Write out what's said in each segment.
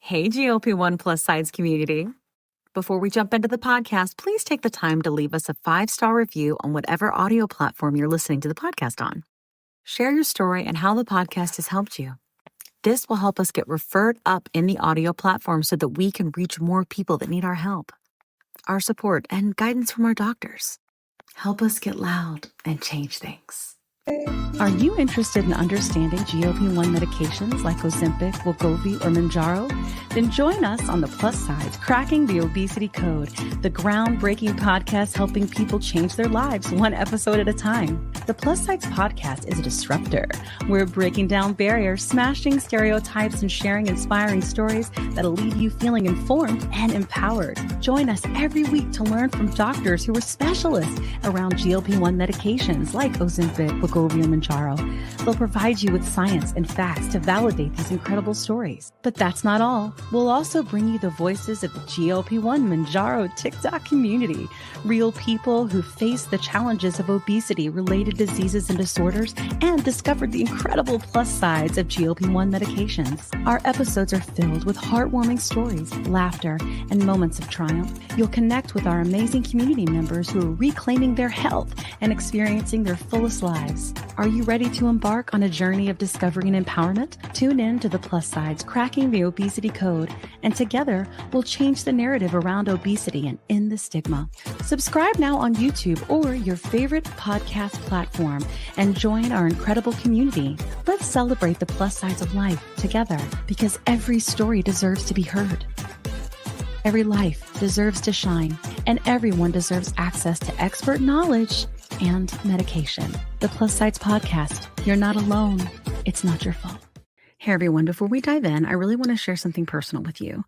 Hey, GLP-1 plus sides community. Before we jump into the podcast, please take the time to leave us a 5-star review on whatever audio platform you're listening to the podcast on. Share your story and how the podcast has helped you. This will help us get referred up in the audio platform so that we can reach more people that need our help, our support, and guidance from our doctors. Help us get loud and change things. Are you interested in understanding GLP-1 medications like Ozempic, wegovy, or Mounjaro? Then join us on the Plus Sides, Cracking the Obesity Code, the groundbreaking podcast helping people change their lives one episode at a time. The Plus Sides podcast is a disruptor. We're breaking down barriers, smashing stereotypes, and sharing inspiring stories that'll leave you feeling informed and empowered. Join us every week to learn from doctors who are specialists around GLP-1 medications like Ozempic, wegovy, or Mounjaro. They'll provide you with science and facts to validate these incredible stories. But that's not all. We'll also bring you the voices of the GLP-1 Mounjaro TikTok community, real people who face the challenges of obesity-related diseases and disorders and discovered the incredible plus sides of GLP-1 medications. Our episodes are filled with heartwarming stories, laughter, and moments of triumph. You'll connect with our amazing community members who are reclaiming their health and experiencing their fullest lives. Are you ready to embark on a journey of discovery and empowerment? Tune in to the Plus Sides, Cracking the Obesity Code, and together we'll change the narrative around obesity and end the stigma. Subscribe now on YouTube or your favorite podcast platform and join our incredible community. Let's celebrate the plus sides of life together because every story deserves to be heard. Every life deserves to shine, and everyone deserves access to expert knowledge and medication. The Plus Sides Podcast. You're not alone. It's not your fault. Hey everyone, before we dive in, I really want to share something personal with you.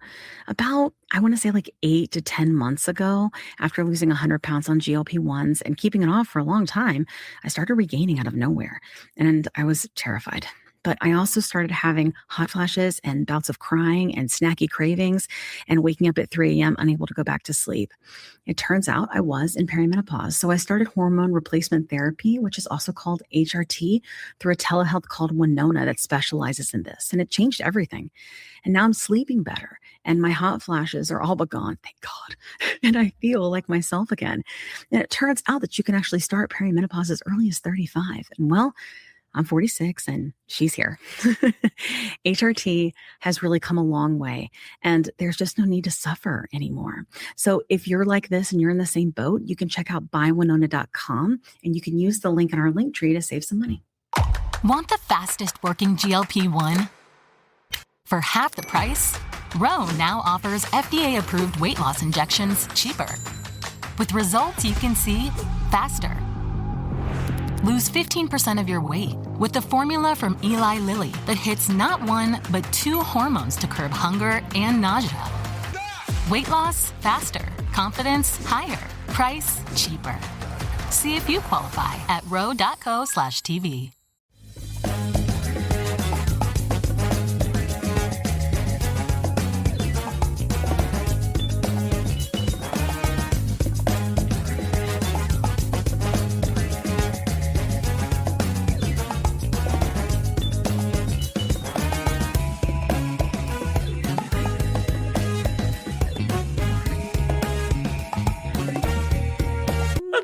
About, I want to say like 8 to 10 months ago, after losing 100 pounds on GLP-1s and keeping it off for a long time, I started regaining out of nowhere, and I was terrified. But I also started having hot flashes and bouts of crying and snacky cravings and waking up at 3 a.m. unable to go back to sleep. It turns out I was in perimenopause. So I started hormone replacement therapy, which is also called HRT, through a telehealth called Winona that specializes in this. And it changed everything. And now I'm sleeping better and my hot flashes are all but gone, thank God. And I feel like myself again. And it turns out that you can actually start perimenopause as early as 35. And well, I'm 46 and she's here. HRT has really come a long way and there's just no need to suffer anymore. So if you're like this and you're in the same boat, you can check out buywinona.com and you can use the link in our link tree to save some money. Want the fastest working GLP-1? For half the price, Ro now offers FDA-approved weight loss injections cheaper. With results you can see faster. Lose 15% of your weight with the formula from Eli Lilly that hits not one, but 2 hormones to curb hunger and nausea. Weight loss faster, confidence higher, price cheaper. See if you qualify at ro.co/TV.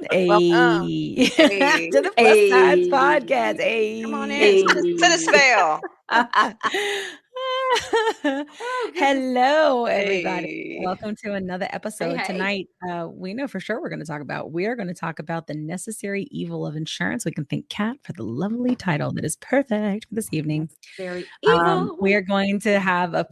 Hey. Hey. To the Plus Sides Podcast. Hey. Come on in. To the spell. Hello, everybody. Hey. Welcome to another episode. Hey. Tonight, we know for sure we are going to talk about the necessary evil of insurance. We can thank Kat for the lovely title that is perfect for this evening. Very evil. We are going to have a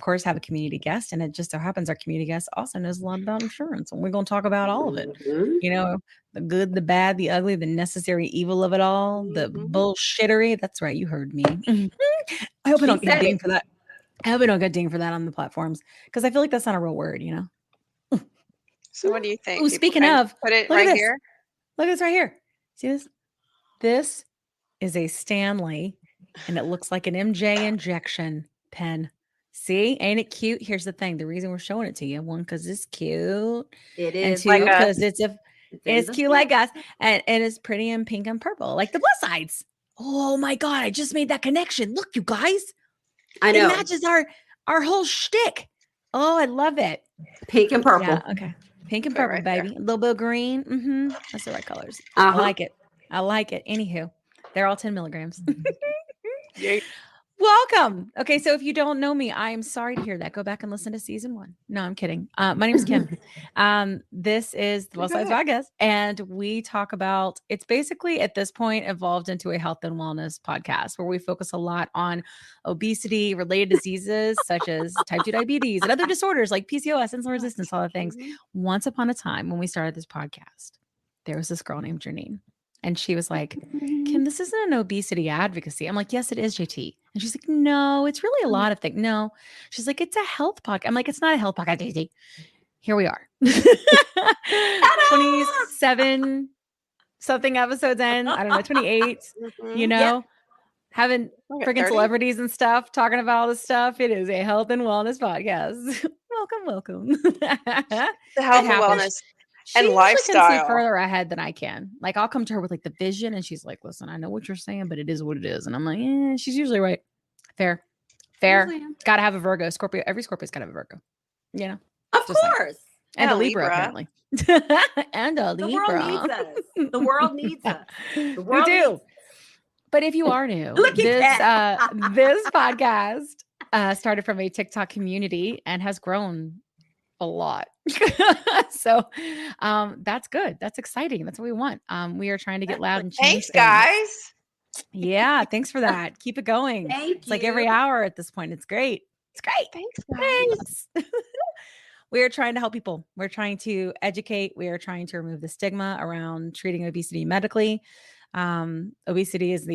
community guest, and it just so happens our community guest also knows a lot about insurance, and we're going to talk about all of it. Mm-hmm. You know, the good, the bad, the ugly, the necessary evil of it all, the bullshittery. That's right. You heard me. I hope I don't get dinged for that. I hope I don't get dinged for that on the platforms because I feel like that's not a real word, you know? So what do you think? Oh, speaking of, put it look right at this. here. Look at this right here. See this? This is a Stanley, and it looks like an MJ injection pen. See, ain't it cute? Here's the thing. The reason we're showing it to you, 1, because it's cute. It And is 2, like because it's It's cute like us. And it's pretty in pink and purple, like the plus sides. Oh my God, I just made that connection. Look, you guys. I know. It matches our whole shtick. Oh, I love it. Pink and purple. Yeah, okay. Pink and Put it purple, right there. baby. A little bit of green. Mm-hmm. That's the right colors. Uh-huh. I like it. I like it. Anywho, they're all 10 milligrams. Yay. Welcome. Okay, so if you don't know me, I am sorry to hear that. Go back and listen to season 1. No, I'm kidding. My name is Kim. This is the Well Size Podcast, and we talk about, it's basically at this point evolved into a health and wellness podcast where we focus a lot on obesity, related diseases such as type 2 diabetes and other disorders like PCOS, insulin resistance, all the things. Once upon a time, when we started this podcast, there was this girl named Janine. And she was like, Kim, this isn't an obesity advocacy. I'm like, yes, it is, JT. And she's like, no, it's really a lot of things. No. She's like, it's a health podcast. I'm like, it's not a health podcast, JT. Here we are. 27 something episodes in. I don't know, 28, you know, having freaking celebrities and stuff talking about all this stuff. It is a health and wellness podcast. welcome. The health and wellness. And She lifestyle. can see further ahead than I can. Like, I'll come to her with like the vision, and she's like, "Listen, I know what you're saying, but it is what it is." And I'm like, "Yeah, she's usually right." Fair. Got to have a Virgo, Scorpio. Every Scorpio's got to have a Virgo. You know, Of just like- course. and a Libra. Libra apparently, and a The Libra. world needs us. The world needs us. The We world do. needs- But if you are new, Look at this podcast started from a TikTok community and has grown a lot. So that's good. That's exciting. That's what we want. We are trying to get loud and change Thanks, things. guys. Yeah, thanks for that. Keep it going. Thank It's like every you. hour at this point. It's great. It's great. Thanks, guys. Thanks. We are trying to help people. We're trying to educate. We are trying to remove the stigma around treating obesity medically. Obesity is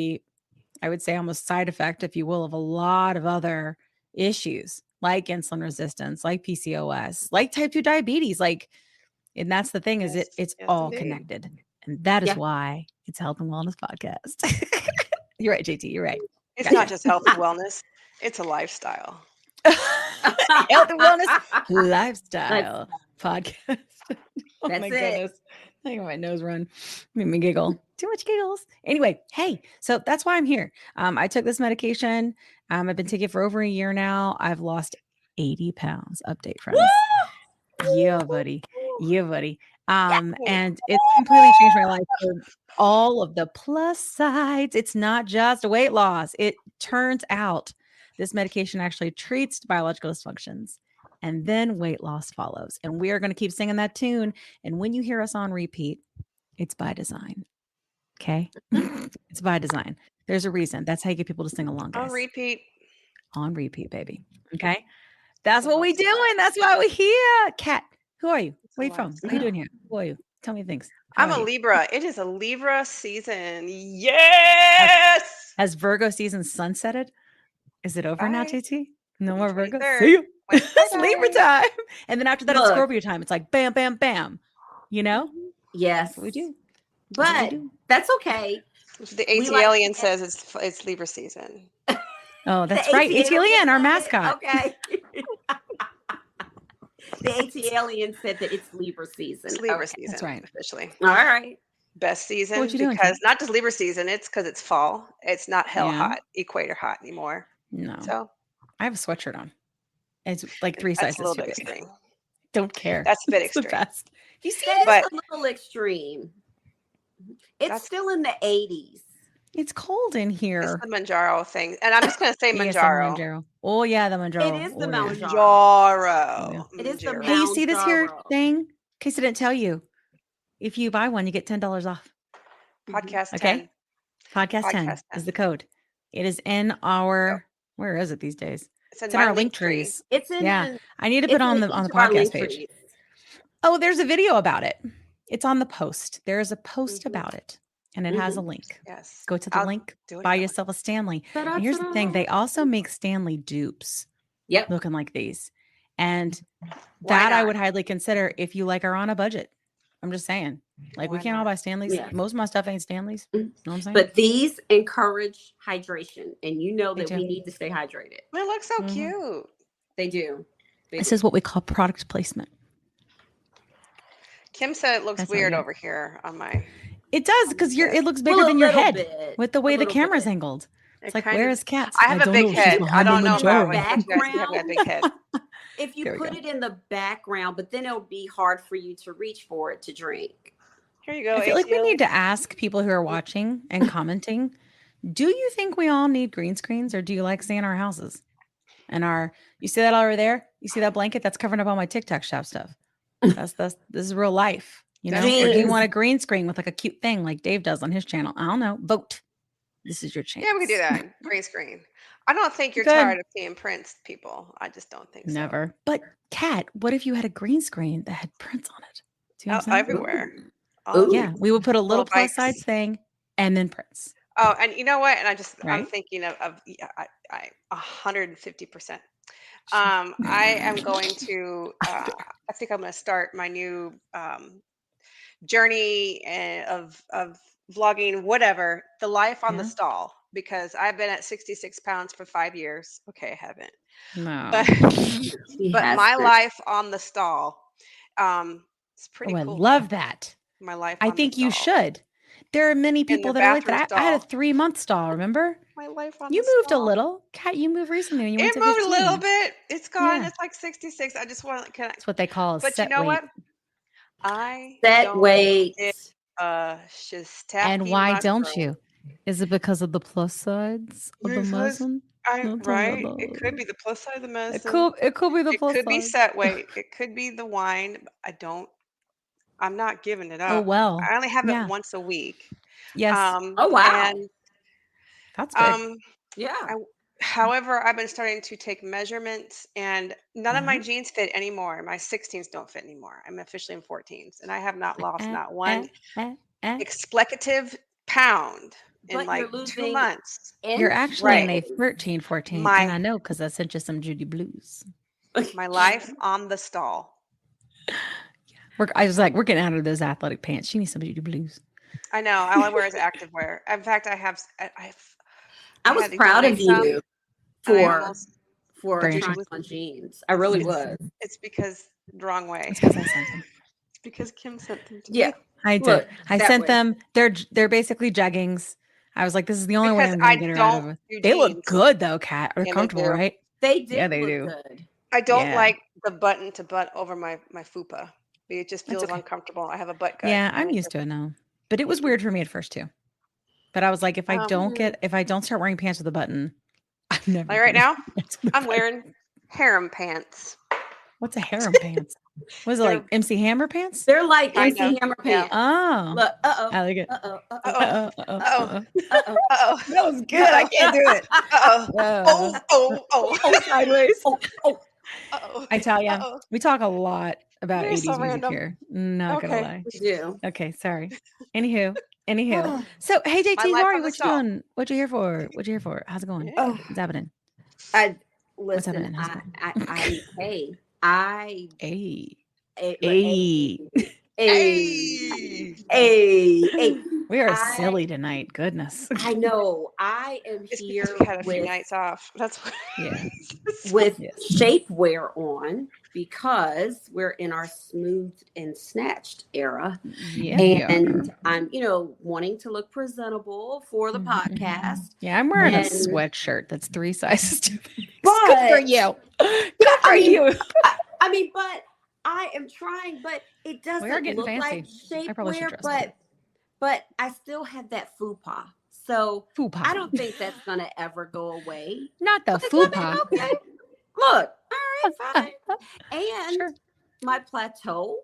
I would say, almost side effect, if you will, of a lot of other issues like insulin resistance, like PCOS, like type 2 diabetes. And that's the thing, is Yes, it's yes, all indeed. connected. And that is Yeah. why it's Health and Wellness Podcast. You're right, JT. You're right. It's not just health and wellness. It's a lifestyle. Health and Wellness Lifestyle Podcast. Oh That's my it. goodness. I got my nose run. Made me giggle. Too much giggles. Anyway, hey, so that's why I'm here. I took this medication. I've been taking it for over a year now. I've lost 80 pounds. Update, friends. Yeah, buddy. Yeah, buddy. And it's completely changed my life. So all of the plus sides. It's not just weight loss. It turns out this medication actually treats biological dysfunctions, and then weight loss follows. And we are going to keep singing that tune. And when you hear us on repeat, it's by design. Okay. It's by design. There's a reason. That's how you get people to sing along. On Guys. repeat. On repeat, baby. Okay. That's what we do. And that's why we're here. Kat, who are you? Where are you from? What are you doing here? Who are you? Tell me things. How I'm are a you? Libra. It is a Libra season. Yes. Has Virgo season sunsetted? Is it over now, Bye. JT? No more Virgo? 23rd. See you. Wednesday It's Libra night. time. And then after that, it's Look. Scorpio time. It's like bam, bam, bam. You know? Yes. That's what we do. But that's okay. The We AT like alien that. says it's Libra season. Oh, that's The right. AT ATLien, our said it. mascot. Okay. The AT alien said that it's Libra season. It's Libra Okay. season. That's right. Officially. All right. Best season What you doing, because Kim? not just Libra season, it's because it's fall. It's not hell Yeah. hot, equator hot anymore. No. So I have a sweatshirt on. It's like 3 that's sizes a little too bit big. extreme. Don't care. That's a bit It's the extreme. best. You see That is But- a little extreme. It's That's- still in the 80s. it's cold in It's here. the Manjaro thing. And I'm just going to say Yes, the Manjaro. Manjaro. Oh, yeah, the Manjaro. It is the Oh, yeah. Mounjaro. Manjaro. It is the Manjaro. Hey, you see this here Mounjaro. thing? In case I didn't tell you, if you buy one, you get $10 off. Podcast Okay. 10. Podcast 10 Podcast is 10. the code. It is in our, where is it these days? It's It's in my our link tree. trees. It's in Yeah. the, I need to it's put on in the each of our podcast link page. trees. Oh, there's a video about it. It's on the post. There is a post Mhm. about it, and it has a link. Yes. Go to the I'll link, do it buy again. yourself a Stanley. Ta-da, And here's the thing, ta-da. they also make Stanley dupes Yep. looking like these. And Why that I not? would highly consider if you are on a budget. I'm just saying. Like, we Why can't all not? buy Stanleys. Yeah. Most of my stuff ain't Stanleys. Mhm. You know what I'm saying? But these encourage hydration, and you know They that do. we need to stay hydrated. It looks so Mhm. cute. They do. They This do. is what we call product placement. Kim said it looks That's all weird good. over here on my. It does, because it looks bigger Well, a than your little head bit, with the way a the little camera's bit. angled. It It's like, kind where of- is Kat? I have a don't big know. She's head. I behind the don't know about Manjaro. what you guys have got a big head. if you There we put go. it in the background, but then it'll be hard for you to reach for it to drink. Here you go. I feel like we ACL. need to ask people who are watching and commenting, do you think we all need green screens, or do you like seeing our houses? And you see that over there? You see that blanket? That's covering up all my TikTok shop stuff. This is real life, you know? Or do you Jeez. want a green screen with like a cute thing like Dave does on his channel? I don't know. Vote. This is your chance. Yeah, we can do that. Green screen. I don't think you're Good. tired of seeing Prince, people. I just don't think so. Never. But Kat, what if you had a green screen that had Prince on it? Do you know what I'm saying? Everywhere. Ooh. Yeah, we would put a little Little plus size bikes. thing and then Prince. Oh, and you know what? And I'm Right? thinking of 150%. I am going to, I think I'm going to start my new journey of vlogging, whatever, the life on the Yeah. stall, because I've been at 66 pounds for 5 years. Okay, I haven't. No. But He but has my been. life on the stall, it's pretty Oh, I cool. love that. My life I on the think you stall. should. There are many In people the that are like bathroom that. I had a stall. 3-month stall, remember? My life on You the moved a stall. little. Kat, you moved recently when you went It to moved a 15. little bit. It's gone. Yeah. It's like 66. I just want to, That's what they call a but you set know weight. what? I Set don't weight. get And why don't mushroom. you? Is it because of the plus sides of the Because medicine? No, tell me right? about It could be the plus side of the it. medicine. It could be the It plus could be side. set weight. It could be the wine. I'm not giving it Oh up. well. I only have it Yeah. once a week. Yes. Oh wow. And That's big. Yeah. however, I've been starting to take measurements, and none of my Uh-huh. jeans fit anymore. My 16s don't fit anymore. I'm officially in 14s, and I have not lost Eh, not one eh, eh. explicative pound in But like you're 2 losing months. You're actually in a inches. 13, 14, and My I know because I sent you some Judy Blues. my life on the stall. I was like, we're getting out of those athletic pants. She needs some Judy Blues. I know. All I wear is activewear. In fact, I I was had to proud of donate some, you and I for almost Very trying interesting. on jeans. I really was. it's because the wrong way. It's because I sent them. It's because Kim sent them to Yeah. me. I did. Look, I that sent way. them. They're basically jeggings. I was like, this is the only way Because I'm going I to get her out of don't it. do They look jeans. good though, Kat. They're Yeah, they comfortable, do. right? They did Yeah, they look do. good. I don't Yeah. like the button to butt over my fupa. It just That's feels okay. uncomfortable. I have a butt gut. Yeah, I'm used to it now. But it was weird for me at first too. But I was like, if I don't start wearing pants with a button, I'm never. Like right now, I'm wearing. wearing harem pants. What's a harem pants? Was it like MC Hammer pants? They're like Kind MC of, Hammer yeah. pants. Oh, Look, I like it. uh-oh. Uh-oh. Uh-oh. That was good. I can't do it. Oh. Sideways. Uh-oh. I tell you, Uh-oh. we talk a lot about You're 80s so music random. here. Not gonna Okay. lie. We do. Okay, sorry. Anywho. So, hey JT, My who life are on you? the What you stall. doing? What you here for? How's it going? Yeah. Oh, What's happening? listen, happening? How's it hey. We are silly tonight. Goodness. I know. I am It's here because we had a few with nights off. That's what. Yeah. shapewear on because we're in our smoothed and snatched era. Yeah. And I'm, wanting to look presentable for the podcast. Yeah, I'm wearing a And- sweatshirt that's 3 sizes too big. But Good for you. Good for you. I mean, but I am trying, but it We are doesn't getting look fancy. like I probably should shapewear, dress but I still have that fupa. So Fupa. I don't think that's gonna ever go away. Not the But, fupa. okay. Look, all right, fine. And Sure. my plateau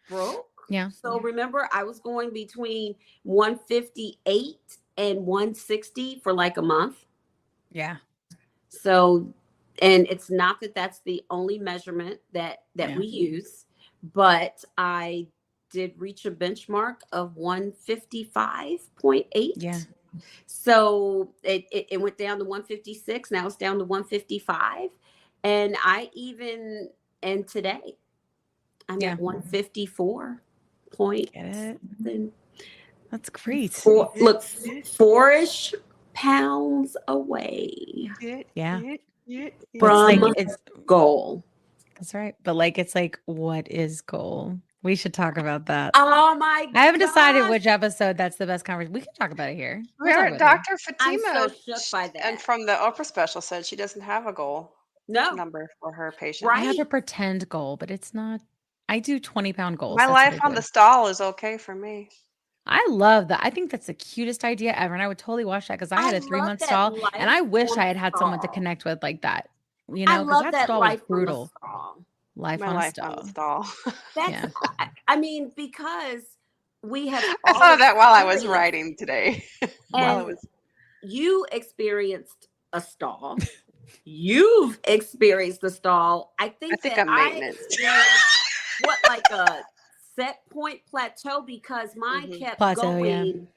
broke. Yeah. So remember, I was going between 158 and 160 for like a month. Yeah. So, and it's not that that's the only measurement that we use, but I did reach a benchmark of 155.8. Yeah. So it went down to 156. Now it's down to 155. And and today I'm at 154. Get it? That's great. 4-ish pounds away Yeah. from it's goal. That's right. But it's like, what is goal? We should talk about that. Oh my God. I haven't decided which episode that's the best conversation. We can talk about it here. Dr. I'm Fatima so shook by that. and from the Oprah special said she doesn't have a goal. No. number for her patients. Right. I have a pretend goal, but it's not. I do 20-pound goals. My That's what I life on do. the stall is okay for me. I love that. I think that's the cutest idea ever. And I would totally watch that because I had a love 3-month that stall and I life wish on I the had had someone to stall. connect with like that, you I know, because love that that stall was life on the brutal. stall. Life My on a life on the stall. stall. That's, Yeah. I mean, because we have I all thought of that while I was experienced, writing today. While I and was you experienced a stall. You've experienced a stall. I think that I'm I maintenance. experienced like a set point plateau because mine kept Plateau, yeah. going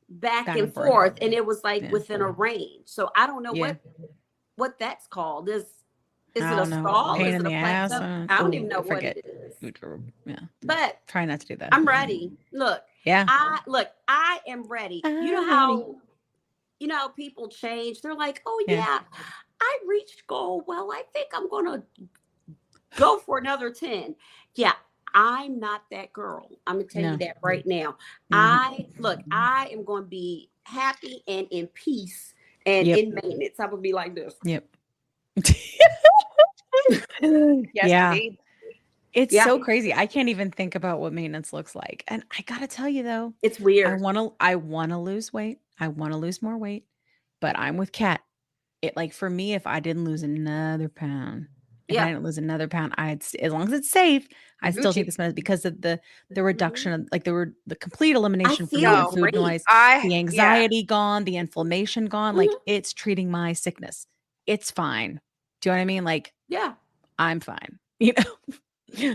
back Back and and forth. forth, and it was like Yeah. within a range. So I don't know Yeah. what that's called. Is I it a don't know. stall? Pain Is in it a the ass. plateau? I don't even know what Forget. it is. Yeah. But Try not to do that. I'm ready. Look, Yeah. I am ready. You know how people change. They're like, oh yeah, I reached goal. Well, I think I'm gonna go for another 10. Yeah, I'm not that girl. I'm gonna tell you that right now. I am gonna be happy and in peace and in maintenance. I'm gonna be like this. Yep. Yes, yeah. indeed. It's so crazy. I can't even think about what maintenance looks like. And I gotta tell you though, it's weird. I wanna lose weight. I wanna lose more weight, but I'm with Kat. It like for me, if I didn't lose another pound, if I didn't lose another pound, as long as it's safe, I still take this medicine because of the reduction of like the complete elimination for me of food noise, the anxiety gone, the inflammation gone. Like it's treating my sickness. It's fine. Do you know what I mean? Like, I'm fine. You know.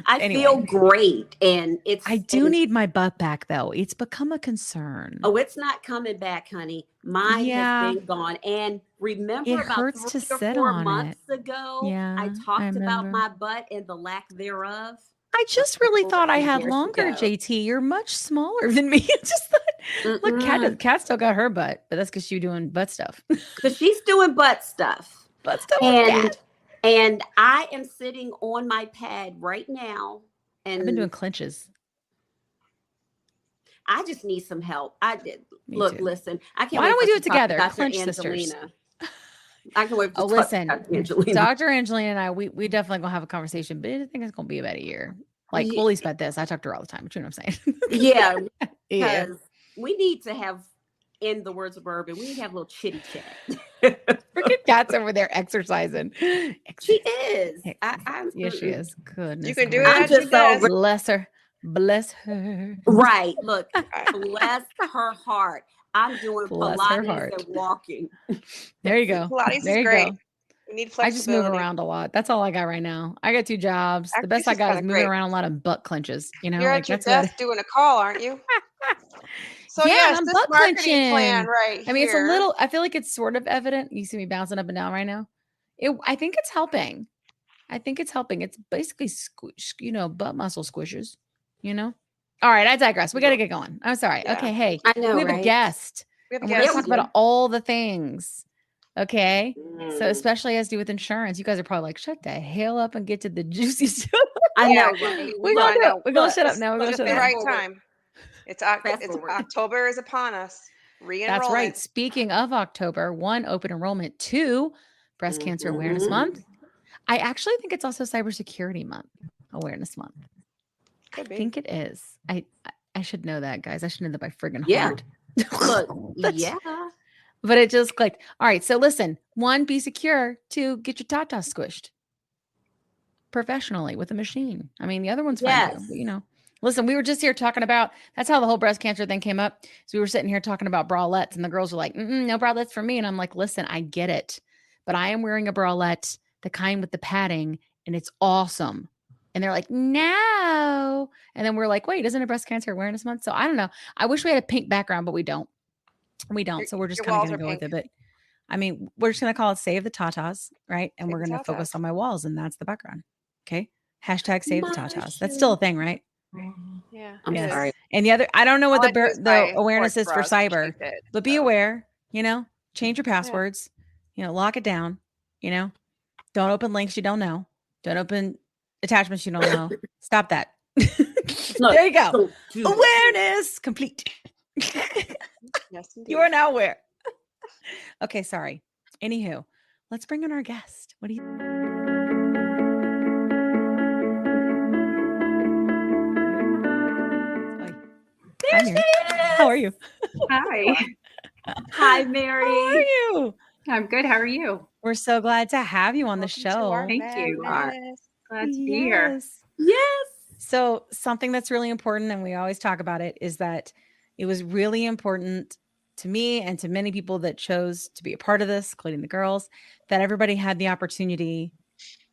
I feel great, and I do need my butt back though. It's become a concern. Oh, it's not coming back, honey. Mine has been gone. And remember, it about hurts 3 to or sit 4 on months it. ago, I talked about my butt and the lack thereof. I just really thought I had longer, JT. You're much smaller than me. I just thought, look, Kat still got her butt, but that's because she's doing butt stuff. Because she's doing butt stuff. Butt stuff. And I am sitting on my pad right now. And I've been doing clenches. I just need some help. Listen, I can't Why wait don't we for do it together? Dr. Clench Angelina. sisters. I can wait for listen, Dr. Angelina. Dr. Angelina and I, we definitely gonna have a conversation, but I think it's gonna be about a year. Like, well, at least about this. I talk to her all the time, but you know what I'm saying? Yeah. Because we need to have, in the words of Urban, we need to have a little chitty chat. Freaking Kat's over there exercising. She is. Yes, she is. Goodness. You can do it at your desk. Bless her. Bless her. Right. Look, bless her heart. I'm doing Pilates and walking. There you go. Pilates there is you great. go. We need I just move flexibility. around a lot. That's all I got right now. I got 2 jobs. The best I got is moving around a lot of butt clenches. You know, you're like at your that's desk doing a call, aren't you? So yes, I'm this butt marketing clenching. plan right I mean, it's a here. little. I feel like it's sort of evident. You see me bouncing up and down right now. I think it's helping. It's basically butt muscle squishes. You know. All right, I digress. We got to get going. I'm sorry. Yeah. Okay, hey, I know, we have a guest. We're going to talk about all the things. Okay. So especially as to do with insurance, you guys are probably like, shut the hell up and get to the juicy stuff. I know, right? We're gonna shut up now. We're gonna shut the up. right time. It's October is upon us. Re-enrollment. That's right. Speaking of October, 1, open enrollment, 2, breast cancer awareness month. I actually think it's also cybersecurity month, awareness month. I think it is. I should know that, guys. I should know that by friggin' heart. Look, But it just clicked. All right. So listen, 1, be secure. 2, get your tatas squished professionally with a machine. I mean, the other one's fine too, but listen, we were just here talking about, that's how the whole breast cancer thing came up. So we were sitting here talking about bralettes and the girls were like, no bralettes for me. And I'm like, listen, I get it, but I am wearing a bralette, the kind with the padding, and it's awesome. And they're like, no. And then we're like, wait, isn't it breast cancer awareness month? So I don't know. I wish we had a pink background, but we don't. So we're just kind of going to go with it. But I mean, we're just going to call it Save the Tatas, right? And we're going to focus on my walls, and that's the background. Okay. Hashtag Save the Tatas. That's still a thing, right? Yeah. I'm sorry. And the other, I don't know what the awareness is for cyber, but be aware, change your passwords, lock it down, don't open links you don't know. Don't open attachments you don't know. Stop that. There you go. Awareness complete. Yes, indeed. You are now aware. Okay, sorry. Anywho, let's bring in our guest. What do you How are you? Hi. Hi, How Mary. are you? I'm good. How are you? We're so glad to have you on the Welcome to our show. Thank you. madness. Glad to be here. Yes. Yes. So something that's really important, and we always talk about it, is that it was really important to me and to many people that chose to be a part of this, including the girls, that everybody had the opportunity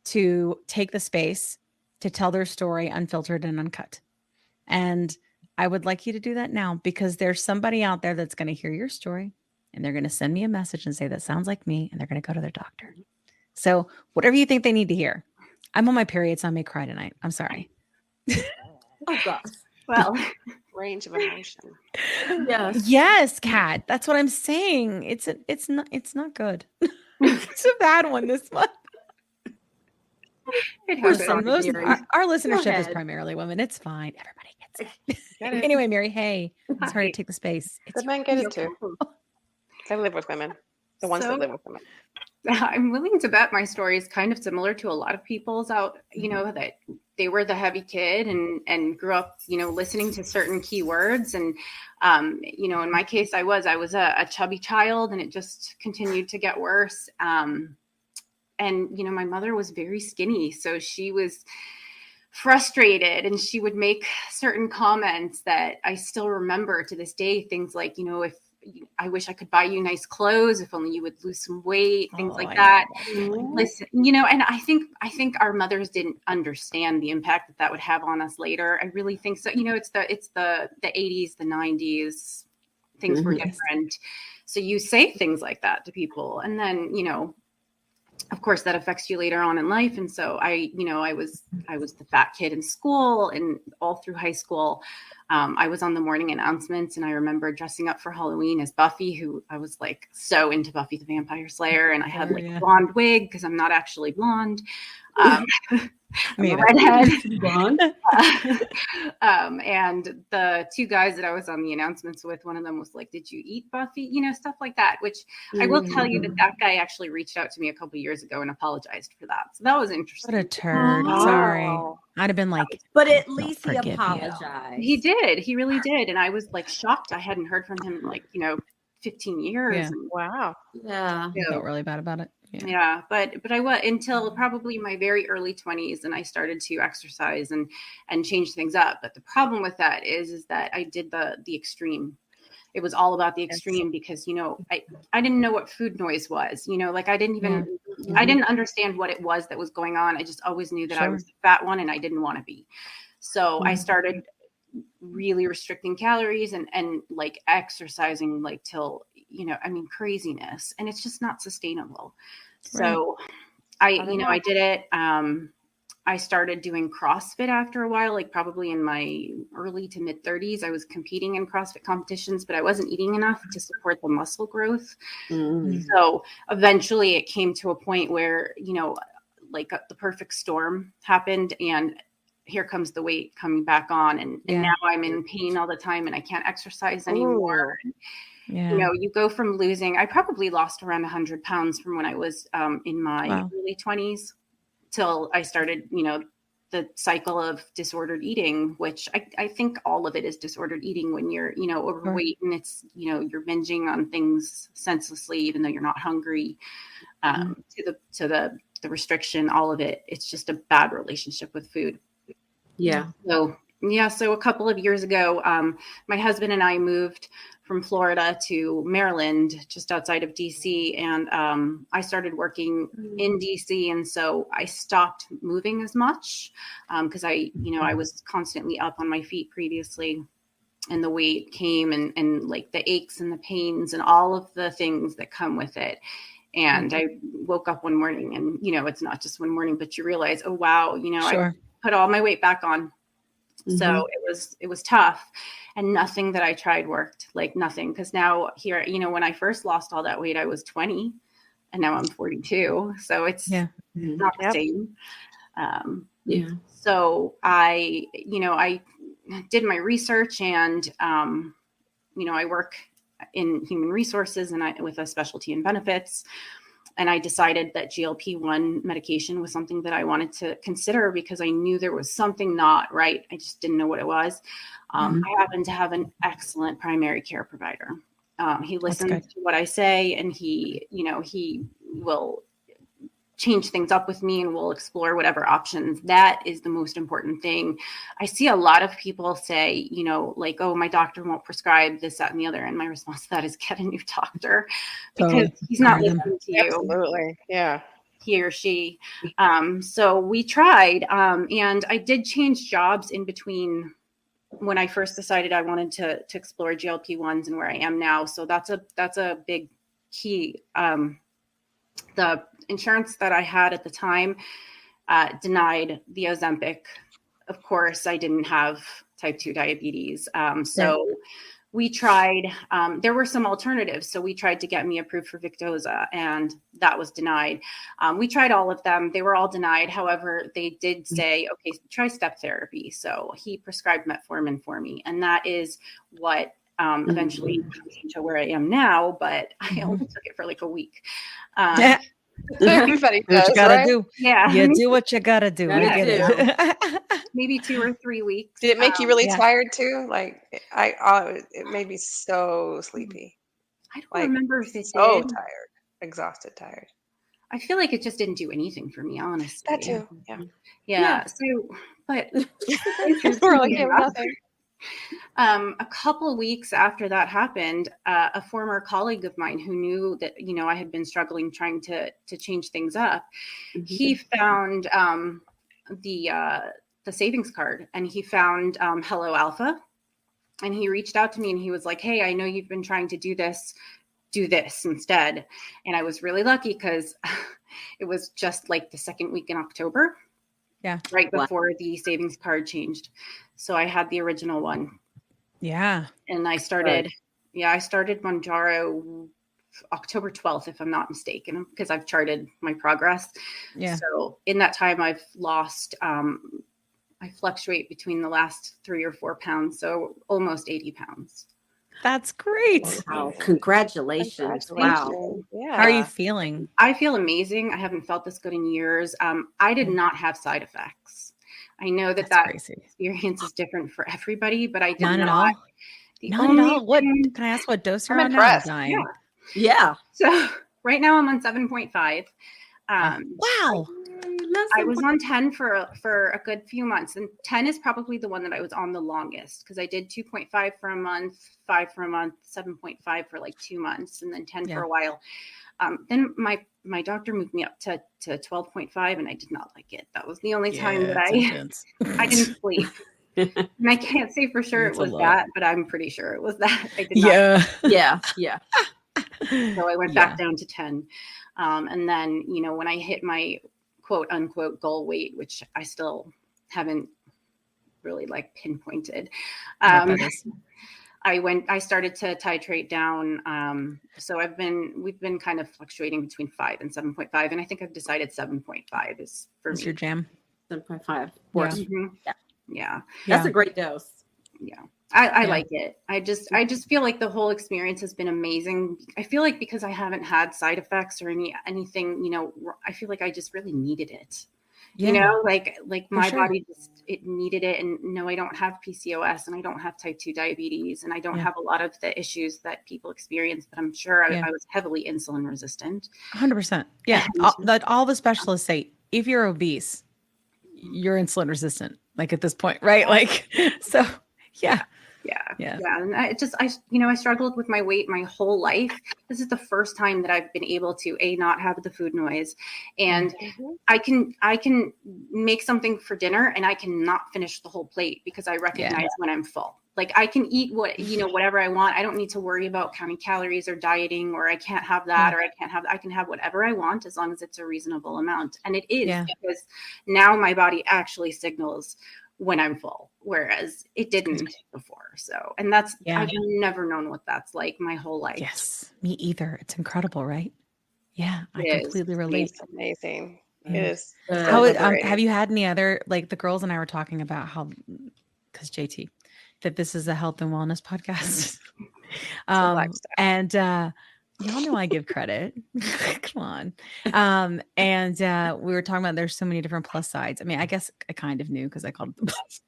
to take the space to tell their story unfiltered and uncut. And I would like you to do that now, because there's somebody out there that's going to hear your story and they're going to send me a message and say, that sounds like me. And they're going to go to their doctor. So whatever you think they need to hear. I'm on my period, so I may cry tonight. I'm sorry. Oh gosh. Well, Range of emotion. Yes. Yes, Kat. That's what I'm saying. It's not good. It's a bad one this month. it We're happens. sorry, Listen, Mary. our listenership is ahead. primarily women. It's fine. Everybody gets it. Get it. Anyway, Mary, hey, it's hard Hi. to take the space. The It's men get No it too. problem. They live with women. The ones that So- live with women. I'm willing to bet my story is kind of similar to a lot of people's out, that they were the heavy kid and grew up, listening to certain keywords. And, in my case, I was a chubby child, and it just continued to get worse. And, my mother was very skinny. So she was frustrated, and she would make certain comments that I still remember to this day. Things like, if I wish I could buy you nice clothes, if only you would lose some weight, things Oh, like I that. know. Listen, and I think our mothers didn't understand the impact that would have on us later. I really think so. It's the 80s, the 90s, things were different. So you say things like that to people, and then, of course that affects you later on in life. And so I was the fat kid in school, and all through high school, I was on the morning announcements, and I remember dressing up for Halloween as Buffy, who I was like so into Buffy the Vampire Slayer, and I had like a blonde wig because I'm not actually blonde. I'm a redhead. Blonde. And the two guys that I was on the announcements with, one of them was like, "Did you eat Buffy?" Stuff like that, which I will tell you that guy actually reached out to me a couple years ago and apologized for that. So that was interesting. What a turd. Oh. Sorry. I'd have been like, But I at don't least he forgive you. apologized. He did. He really did. And I was like shocked. I hadn't heard from him in like, 15 years. Yeah. And, Wow. Yeah. I felt really bad about it. yeah, but I was until probably my very early 20s, and I started to exercise and change things up. But the problem with that is that I did the extreme. It was all about the extreme because, I didn't know what food noise was, like I didn't even, I didn't understand what it was that was going on. I just always knew that I was the fat one and I didn't want to be. So I started really restricting calories and like exercising like till, craziness, and it's just not sustainable. So I did it. I started doing CrossFit after a while, like probably in my early to mid 30s. I was competing in CrossFit competitions, but I wasn't eating enough to support the muscle growth. So eventually it came to a point where, like the perfect storm happened, and here comes the weight coming back on. And now I'm in pain all the time, and I can't exercise anymore. You go from losing, I probably lost around 100 pounds from when I was in my early 20s till I started, the cycle of disordered eating, which I think all of it is disordered eating when you're, overweight, and it's, you're binging on things senselessly, even though you're not hungry, to the restriction, all of it. It's just a bad relationship with food. Yeah. So a couple of years ago, my husband and I moved from Florida to Maryland, just outside of DC. And I started working in DC. And so I stopped moving as much because I was constantly up on my feet previously. And the weight came and like the aches and the pains and all of the things that come with it. And I woke up one morning and, it's not just one morning, but you realize, oh, wow, I put all my weight back on. So it was tough, and nothing that I tried worked, like nothing. Cause now here, when I first lost all that weight, I was 20 and now I'm 42. So it's not the same. So I did my research, and, I work in human resources and with a specialty in benefits. And I decided that GLP-1 medication was something that I wanted to consider because I knew there was something not right. I just didn't know what it was. I happen to have an excellent primary care provider. He listens to what I say, and he will change things up with me, and we'll explore whatever options. That is the most important thing. I see a lot of people say, like, oh, my doctor won't prescribe this, that, and the other. And my response to that is get a new doctor, because he's not listening to you. Absolutely. Yeah. He or she. So we tried, and I did change jobs in between when I first decided I wanted to explore GLP-1s and where I am now. So that's a big key. The insurance that I had at the time denied the Ozempic. Of course, I didn't have type 2 diabetes. So we tried, there were some alternatives. So we tried to get me approved for Victoza, and that was denied. We tried all of them. They were all denied. However, they did say, okay, try step therapy. So he prescribed metformin for me. And that is what eventually got me to where I am now. But I only took it for like a week. Everybody Do what does, you gotta right? do. Yeah. You do what you gotta do. We Yeah. get it. Maybe 2 or 3 weeks. Did it make you really Yeah. tired too? Like it made me so sleepy. I don't Like, remember if it so did. tired, exhausted, tired. I feel like it just didn't do anything for me, honestly. That too. Yeah. Yeah. So, but We're like, yeah, nothing. a couple of weeks after that happened, a former colleague of mine who knew that, I had been struggling trying to change things up, he found the savings card, and he found Hello Alpha, and he reached out to me and he was like, hey, I know you've been trying to do this instead. And I was really lucky because it was just like the second week in October. Yeah. Right before the savings card changed. So I had the original one. Yeah. And I started Mounjaro October 12th, if I'm not mistaken, because I've charted my progress. Yeah. So in that time, I've lost, I fluctuate between the last 3 or 4 pounds. So almost 80 pounds. That's great. Wow. Congratulations. Wow. Yeah. How are you feeling? I feel amazing. I haven't felt this good in years. I did not have side effects. I know that Crazy. experience is different for everybody, but I did None not. at all. None at all. What can I ask? What dose you're I'm on now? I'm impressed. dying. Yeah. So right now I'm on 7.5. Wow. I was on 10 for a good few months, and 10 is probably the one that I was on the longest, because I did 2.5 for a month, 5 for a month, 7.5 for like 2 months, and then 10 for a while. Then my doctor moved me up to 12.5, and I did not like it. That was the only time that I didn't sleep. And I can't say for sure it was that, but I'm pretty sure it was that. I did not. Yeah. So I went back down to 10. And then, when I hit my quote unquote goal weight, which I still haven't really pinpointed, I started to titrate down. So we've been kind of fluctuating between 5 and 7.5. And I think I've decided 7.5 is for me. Your jam. 7.5. Yeah. That's a great dose. Yeah. I like it. I just feel like the whole experience has been amazing. I feel like because I haven't had side effects or anything, I feel like I just really needed it. Like my body it needed it. And no, I don't have PCOS, and I don't have type 2 diabetes, and I don't have a lot of the issues that people experience, but I'm sure I was heavily insulin resistant. 100%. Yeah. All the specialists say, if you're obese, you're insulin resistant, at this point, right? So yeah. And I struggled with my weight my whole life. This is the first time that I've been able to not have the food noise, and I can make something for dinner and I cannot finish the whole plate because I recognize when I'm full. Like I can eat whatever I want. I don't need to worry about counting calories or dieting, or I can't have that, or I can't have that. I can have whatever I want as long as it's a reasonable amount. And it is because now my body actually signals when I'm full, whereas it didn't before. So, and that's, I've never known what that's like my whole life. Yes, me either. It's incredible, right? Yeah, I completely relate. It's amazing. It is. How have you had any other, the girls and I were talking about how, because JT, that this is a health and wellness podcast. And Y'all know I give credit. Come on. And we were talking about there's so many different plus sides. I mean, I guess I kind of knew because I called it the plus,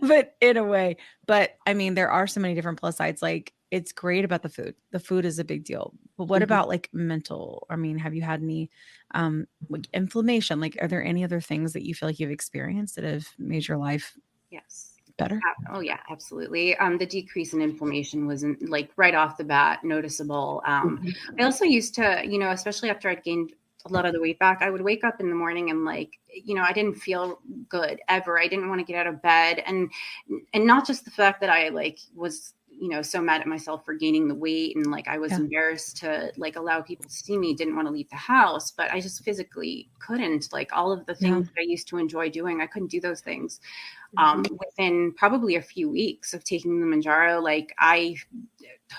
but in a way. But I mean, there are so many different plus sides. Like, it's great about the food. The food is a big deal. But what about like mental? I mean, have you had any like inflammation? Like, are there any other things that you feel like you've experienced that have made your life Yes. better? Oh yeah, absolutely. The decrease in inflammation wasn't like right off the bat noticeable. I also used to, especially after I'd gained a lot of the weight back, I would wake up in the morning and like, I didn't feel good ever. I didn't want to get out of bed. And not just the fact that I like was, so mad at myself for gaining the weight and like I was embarrassed to like allow people to see me, didn't want to leave the house, but I just physically couldn't. Like all of the things that I used to enjoy doing, I couldn't do those things. Within probably a few weeks of taking the Mounjaro, like I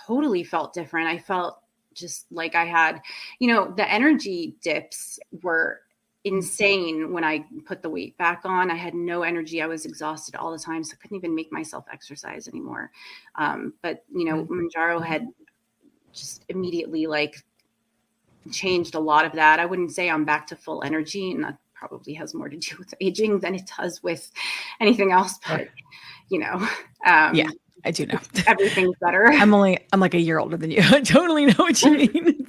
totally felt different. I felt just like I had, the energy dips were insane when I put the weight back on. I had no energy. I was exhausted all the time. So I couldn't even make myself exercise anymore. But Mounjaro had just immediately like changed a lot of that. I wouldn't say I'm back to full energy, and that probably has more to do with aging than it does with anything else. But, yeah, I do know. Everything's better. I'm like a year older than you. I totally know what you mean.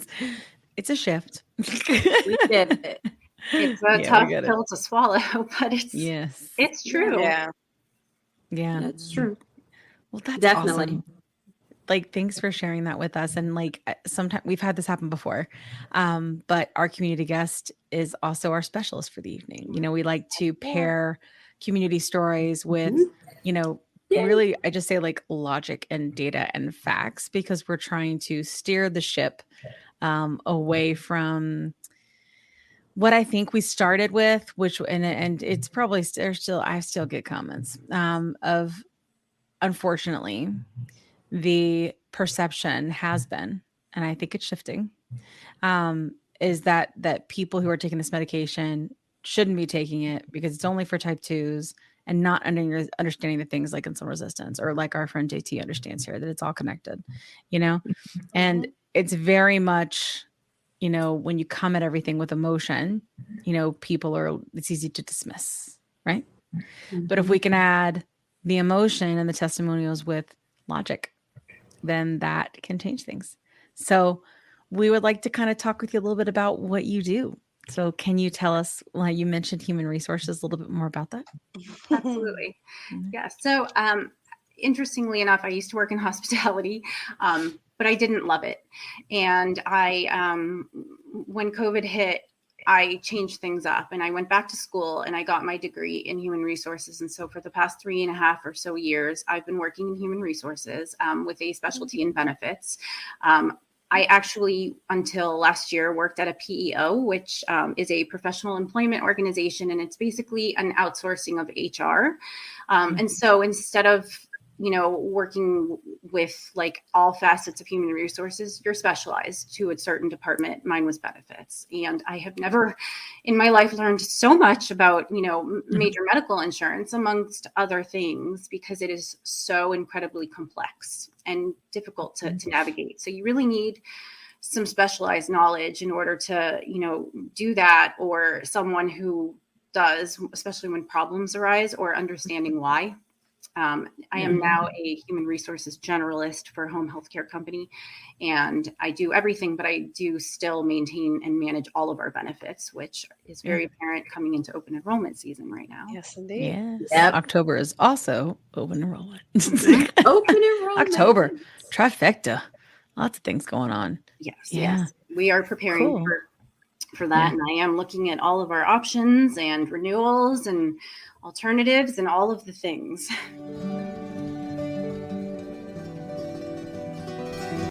It's a shift. We did it. It's a tough pill to swallow, but it's true. Yeah. That's true. Well, that's Definitely. awesome. Like, thanks for sharing that with us. And like, sometimes we've had this happen before, but our community guest is also our specialist for the evening. We like to pair community stories with, really, I just say like logic and data and facts, because we're trying to steer the ship away from what I think we started with, which, and it's probably I still get comments of, unfortunately, the perception has been, and I think it's shifting, is that people who are taking this medication shouldn't be taking it because it's only for type 2s, and not understanding the things like insulin resistance, or like our friend JT understands here, that it's all connected, and it's very much, when you come at everything with emotion, it's easy to dismiss, right? But if we can add the emotion and the testimonials with logic, then that can change things. So we would like to kind of talk with you a little bit about what you do. So can you tell us, like you mentioned human resources, a little bit more about that? Absolutely. Yeah. So interestingly enough, I used to work in hospitality, but I didn't love it. And when COVID hit, I changed things up and I went back to school and I got my degree in human resources. And so for the past 3.5 or so years, I've been working in human resources with a specialty in benefits. I actually, until last year, worked at a PEO, which is a professional employment organization, and it's basically an outsourcing of HR. And so instead of working with like all facets of human resources, you're specialized to a certain department. Mine was benefits. And I have never in my life learned so much about, major medical insurance, amongst other things, because it is so incredibly complex and difficult to navigate. So you really need some specialized knowledge in order to, do that, or someone who does, especially when problems arise, or understanding why. I am now a human resources generalist for a home healthcare company, and I do everything, but I do still maintain and manage all of our benefits, which is very apparent coming into open enrollment season right now. Yes, indeed. Yes. Yep. October is also open enrollment. Open enrollment. October, trifecta. Lots of things going on. Yes. We are preparing for that. And I am looking at all of our options and renewals and alternatives and all of the things.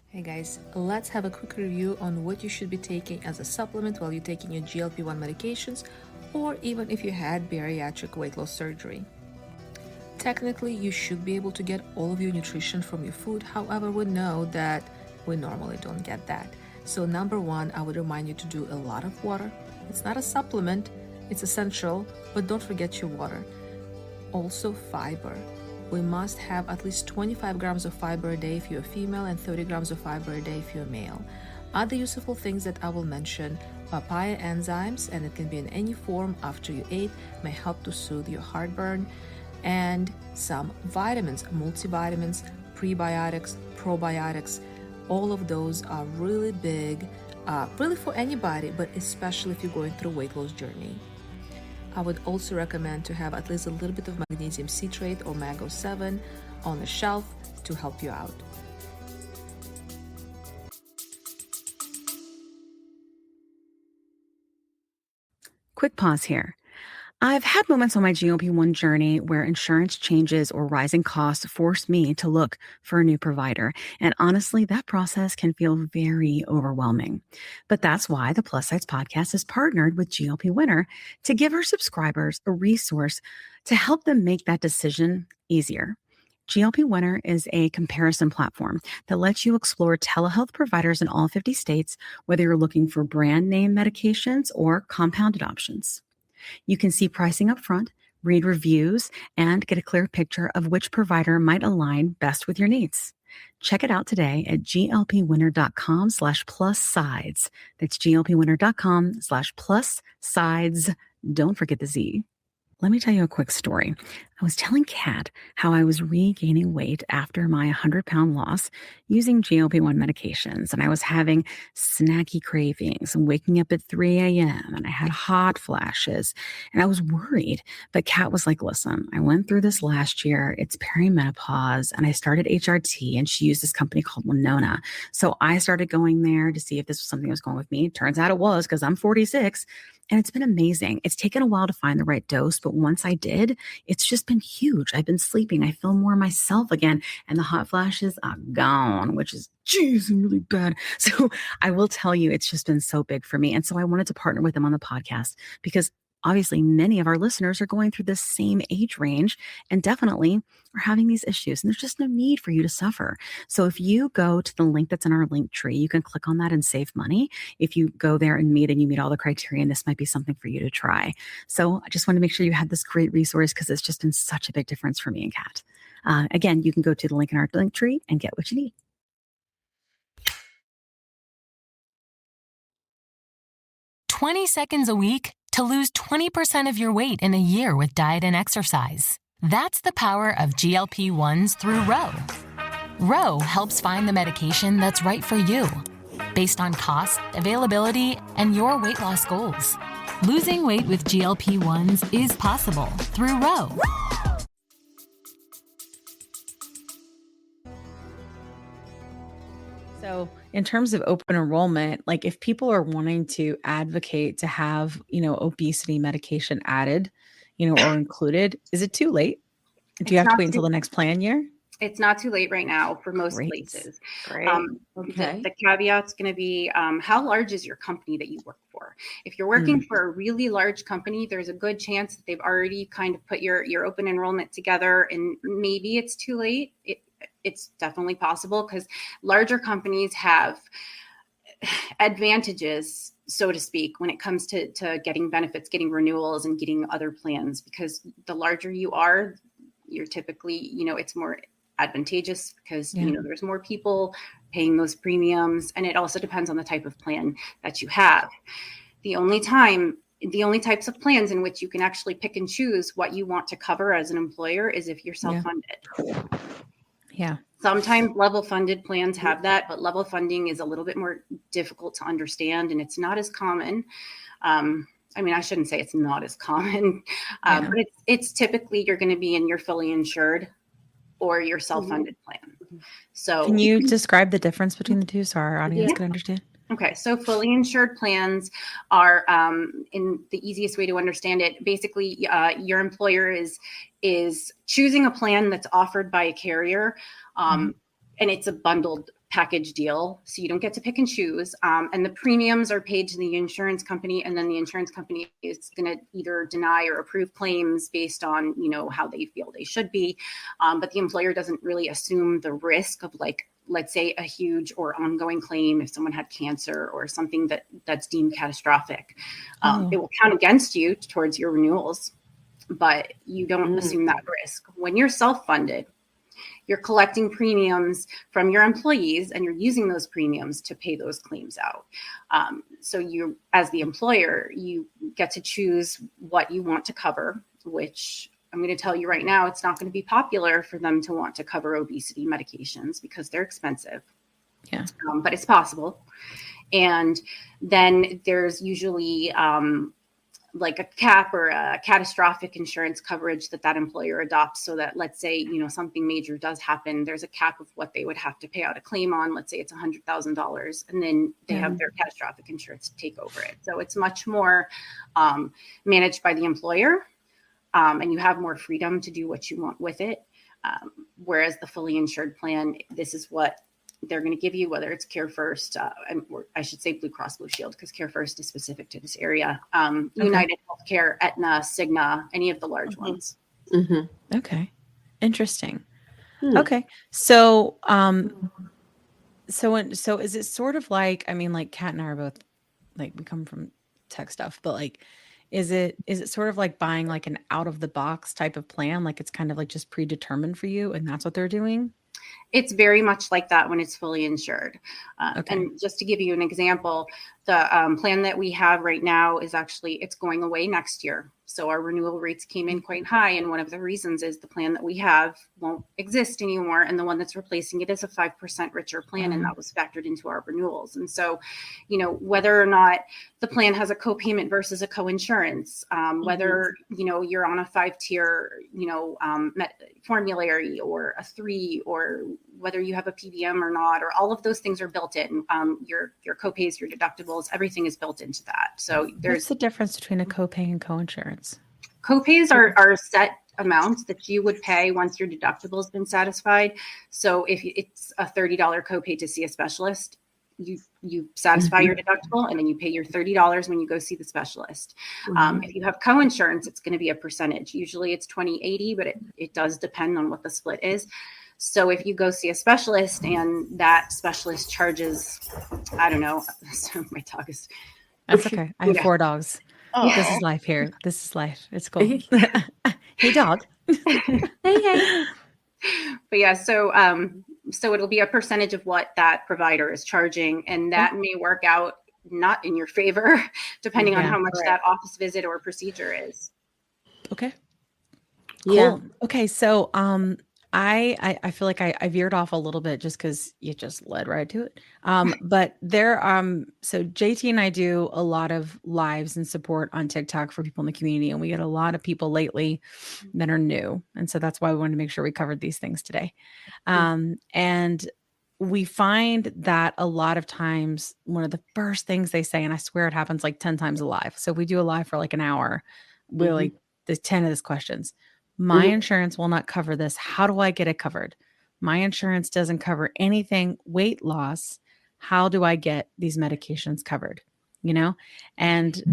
Hey guys, let's have a quick review on what you should be taking as a supplement while you're taking your GLP-1 medications, or even if you had bariatric weight loss surgery. Technically, you should be able to get all of your nutrition from your food. However, we know that we normally don't get that. So number one, I would remind you to do a lot of water. It's not a supplement, it's essential, but don't forget your water. Also fiber. We must have at least 25 grams of fiber a day if you're a female and 30 grams of fiber a day if you're a male. Other useful things that I will mention: papaya enzymes, and it can be in any form after you ate, may help to soothe your heartburn, and some vitamins, multivitamins, prebiotics, probiotics. All of those are really big, really for anybody, but especially if you're going through a weight loss journey. I would also recommend to have at least a little bit of magnesium citrate or Mago 7 on the shelf to help you out. Quick pause here. I've had moments on my GLP-1 journey where insurance changes or rising costs force me to look for a new provider. And honestly, that process can feel very overwhelming. But that's why the Plus Sites podcast is partnered with GLP Winner to give our subscribers a resource to help them make that decision easier. GLP Winner is a comparison platform that lets you explore telehealth providers in all 50 states, whether you're looking for brand name medications or compounded options. You can see pricing up front, read reviews, and get a clear picture of which provider might align best with your needs. Check it out today at glpwinner.com/plus-sides. That's glpwinner.com/plus-sides. Don't forget the Z. Let me tell you a quick story. I was telling Kat how I was regaining weight after my 100-pound loss using GLP-1 medications, and I was having snacky cravings and waking up at 3 a.m., and I had hot flashes, and I was worried. But Kat was like, listen, I went through this last year. It's perimenopause, and I started HRT, and she used this company called Winona. So I started going there to see if this was something that was going with me. Turns out it was, because I'm 46. And it's been amazing. It's taken a while to find the right dose, but once I did, it's just been huge. I've been sleeping. I feel more myself again, and the hot flashes are gone, which is really bad. So I will tell you, it's just been so big for me. And so I wanted to partner with them on the podcast because obviously many of our listeners are going through the same age range and definitely are having these issues. And there's just no need for you to suffer. So if you go to the link that's in our link tree, you can click on that and save money. If you go there and you meet all the criteria, this might be something for you to try. So I just want to make sure you had this great resource because it's just been such a big difference for me and Kat. Again, you can go to the link in our link tree and get what you need. "20 seconds a week to lose 20% of your weight in a year with diet and exercise. That's the power of GLP-1s through Ro. Ro helps find the medication that's right for you, based on cost, availability, and your weight loss goals. Losing weight with GLP-1s is possible through Ro. So in terms of open enrollment, like if people are wanting to advocate to have, obesity medication added, or included, is it too late? Do you have to wait until the next plan year? It's not too late right now for most Great. places. Great. Okay. The caveat's going to be how large is your company that you work for? If you're working for a really large company, there's a good chance that they've already kind of put your open enrollment together, and maybe it's too late. It's definitely possible because larger companies have advantages, so to speak, when it comes to getting benefits, getting renewals, and getting other plans. Because the larger you are, you're typically, it's more advantageous because, there's more people paying those premiums. And it also depends on the type of plan that you have. The only types of plans in which you can actually pick and choose what you want to cover as an employer is if you're self-funded. Yeah. Sometimes level funded plans have that, but level funding is a little bit more difficult to understand, and it's not as common. I shouldn't say it's not as common, but it's typically you're going to be in your fully insured or your self-funded plan. So can you describe the difference between the two so our audience can understand? Okay, so fully insured plans are, in the easiest way to understand it, basically your employer is choosing a plan that's offered by a carrier, and it's a bundled package deal, so you don't get to pick and choose. And the premiums are paid to the insurance company, and then the insurance company is going to either deny or approve claims based on how they feel they should be. But the employer doesn't really assume the risk of, like, let's say, a huge or ongoing claim if someone had cancer or something that's deemed catastrophic. It will count against you towards your renewals. but you don't assume that risk. When you're self-funded, you're collecting premiums from your employees and you're using those premiums to pay those claims out. So you, as the employer, you get to choose what you want to cover, which I'm going to tell you right now, it's not going to be popular for them to want to cover obesity medications because they're expensive. Yeah. But it's possible. And then there's usually like a cap or a catastrophic insurance coverage that employer adopts, so that, let's say, something major does happen, there's a cap of what they would have to pay out a claim on. Let's say it's $100,000, and then they have their catastrophic insurance to take over it. So it's much more managed by the employer, and you have more freedom to do what you want with it. Whereas the fully insured plan, this is what they're going to give you, whether it's Care First, or I should say Blue Cross Blue Shield, because Care First is specific to this area. United Healthcare, Aetna, Cigna, any of the large ones. Okay. Interesting. Okay. So, so is it sort of like, I mean, like Kat and I are both like, we come from tech stuff, but like, is it sort of like buying like an out of the box type of plan? Like it's kind of like just predetermined for you and that's what they're doing? It's very much like that when it's fully insured. And just to give you an example, the plan that we have right now is actually, it's going away next year. So our renewal rates came in quite high. And one of the reasons is the plan that we have won't exist anymore. And the one that's replacing it is a 5% richer plan. And that was factored into our renewals. And so, whether or not the plan has a co-payment versus a co-insurance, whether, you're on a 5-tier, formulary or a 3, or whether you have a PBM or not, or all of those things are built in. Your co-pays, your deductibles, everything is built into that. So what's the difference between a co-pay and co-insurance? Co-pays are set amounts that you would pay once your deductible has been satisfied. So if it's a $30 copay to see a specialist, you satisfy your deductible and then you pay your $30 when you go see the specialist. If you have co-insurance, it's going to be a percentage. Usually it's 20/80, but it does depend on what the split is. So if you go see a specialist and that specialist charges, I don't know, so my dog is... That's okay. I have 4 dogs. Oh. This is life here. This is life. It's cool. Hey, dog. Hey. But yeah, so it'll be a percentage of what that provider is charging, and that may work out not in your favor, depending on how much that office visit or procedure is. Okay. Cool. Yeah. Okay. So, I feel like I veered off a little bit just because you just led right to it. But there, so JT and I do a lot of lives and support on TikTok for people in the community, and we get a lot of people lately that are new. And so that's why we wanted to make sure we covered these things today. And we find that a lot of times one of the first things they say, and I swear it happens like 10 times a live. So if we do a live for like an hour, we're like, there's 10 of these questions. My insurance will not cover this. How do I get it covered? My insurance doesn't cover anything. Weight loss. How do I get these medications covered? And,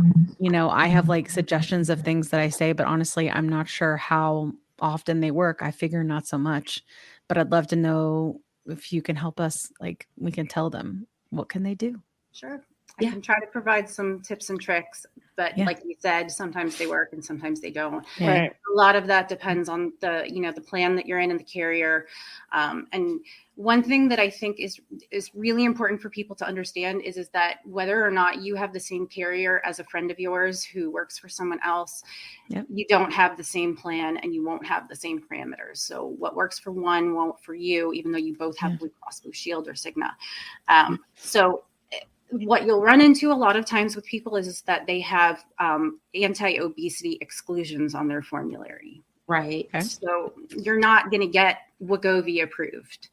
I have like suggestions of things that I say, but honestly, I'm not sure how often they work. I figure not so much, but I'd love to know if you can help us, like we can tell them, what can they do? Sure. I can try to provide some tips and tricks, but like you said, sometimes they work and sometimes they don't. Yeah. Right. A lot of that depends on the plan that you're in and the carrier. And one thing that I think is really important for people to understand is that whether or not you have the same carrier as a friend of yours who works for someone else, you don't have the same plan and you won't have the same parameters. So what works for one won't for you, even though you both have Blue Cross Blue Shield or Cigna. So what you'll run into a lot of times with people is that they have anti-obesity exclusions on their formulary. Right. Okay. So you're not going to get Wegovy approved.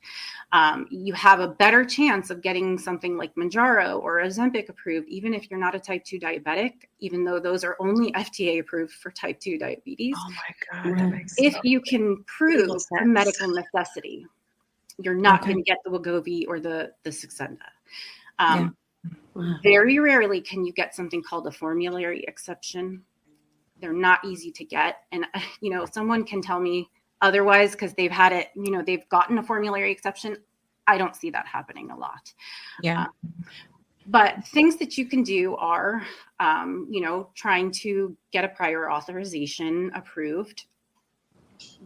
You have a better chance of getting something like Mounjaro or Ozempic approved, even if you're not a type 2 diabetic, even though those are only FDA approved for type 2 diabetes. Oh my God. That makes if you can prove a medical necessity, you're not going to get the Wegovy or the Saxenda. Very rarely can you get something called a formulary exception. They're not easy to get. And, someone can tell me otherwise because they've had it, they've gotten a formulary exception. I don't see that happening a lot. But things that you can do are, trying to get a prior authorization approved.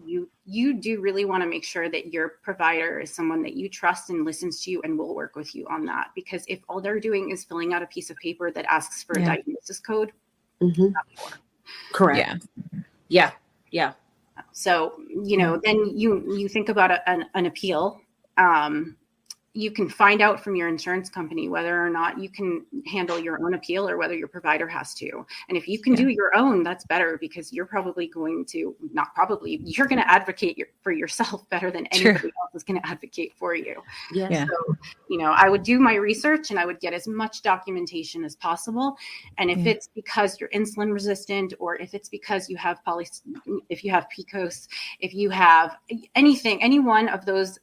You do really want to make sure that your provider is someone that you trust and listens to you and will work with you on that. Because if all they're doing is filling out a piece of paper that asks for a diagnosis code, Correct. Yeah. So, then you think about an appeal. You can find out from your insurance company whether or not you can handle your own appeal or whether your provider has to. And if you can do your own, that's better, because you're probably going to, you're going to advocate for yourself better than anybody else is going to advocate for you. Yes. So, I would do my research and I would get as much documentation as possible. And if it's because you're insulin resistant, or if it's because you have if you have PCOS, if you have any one of those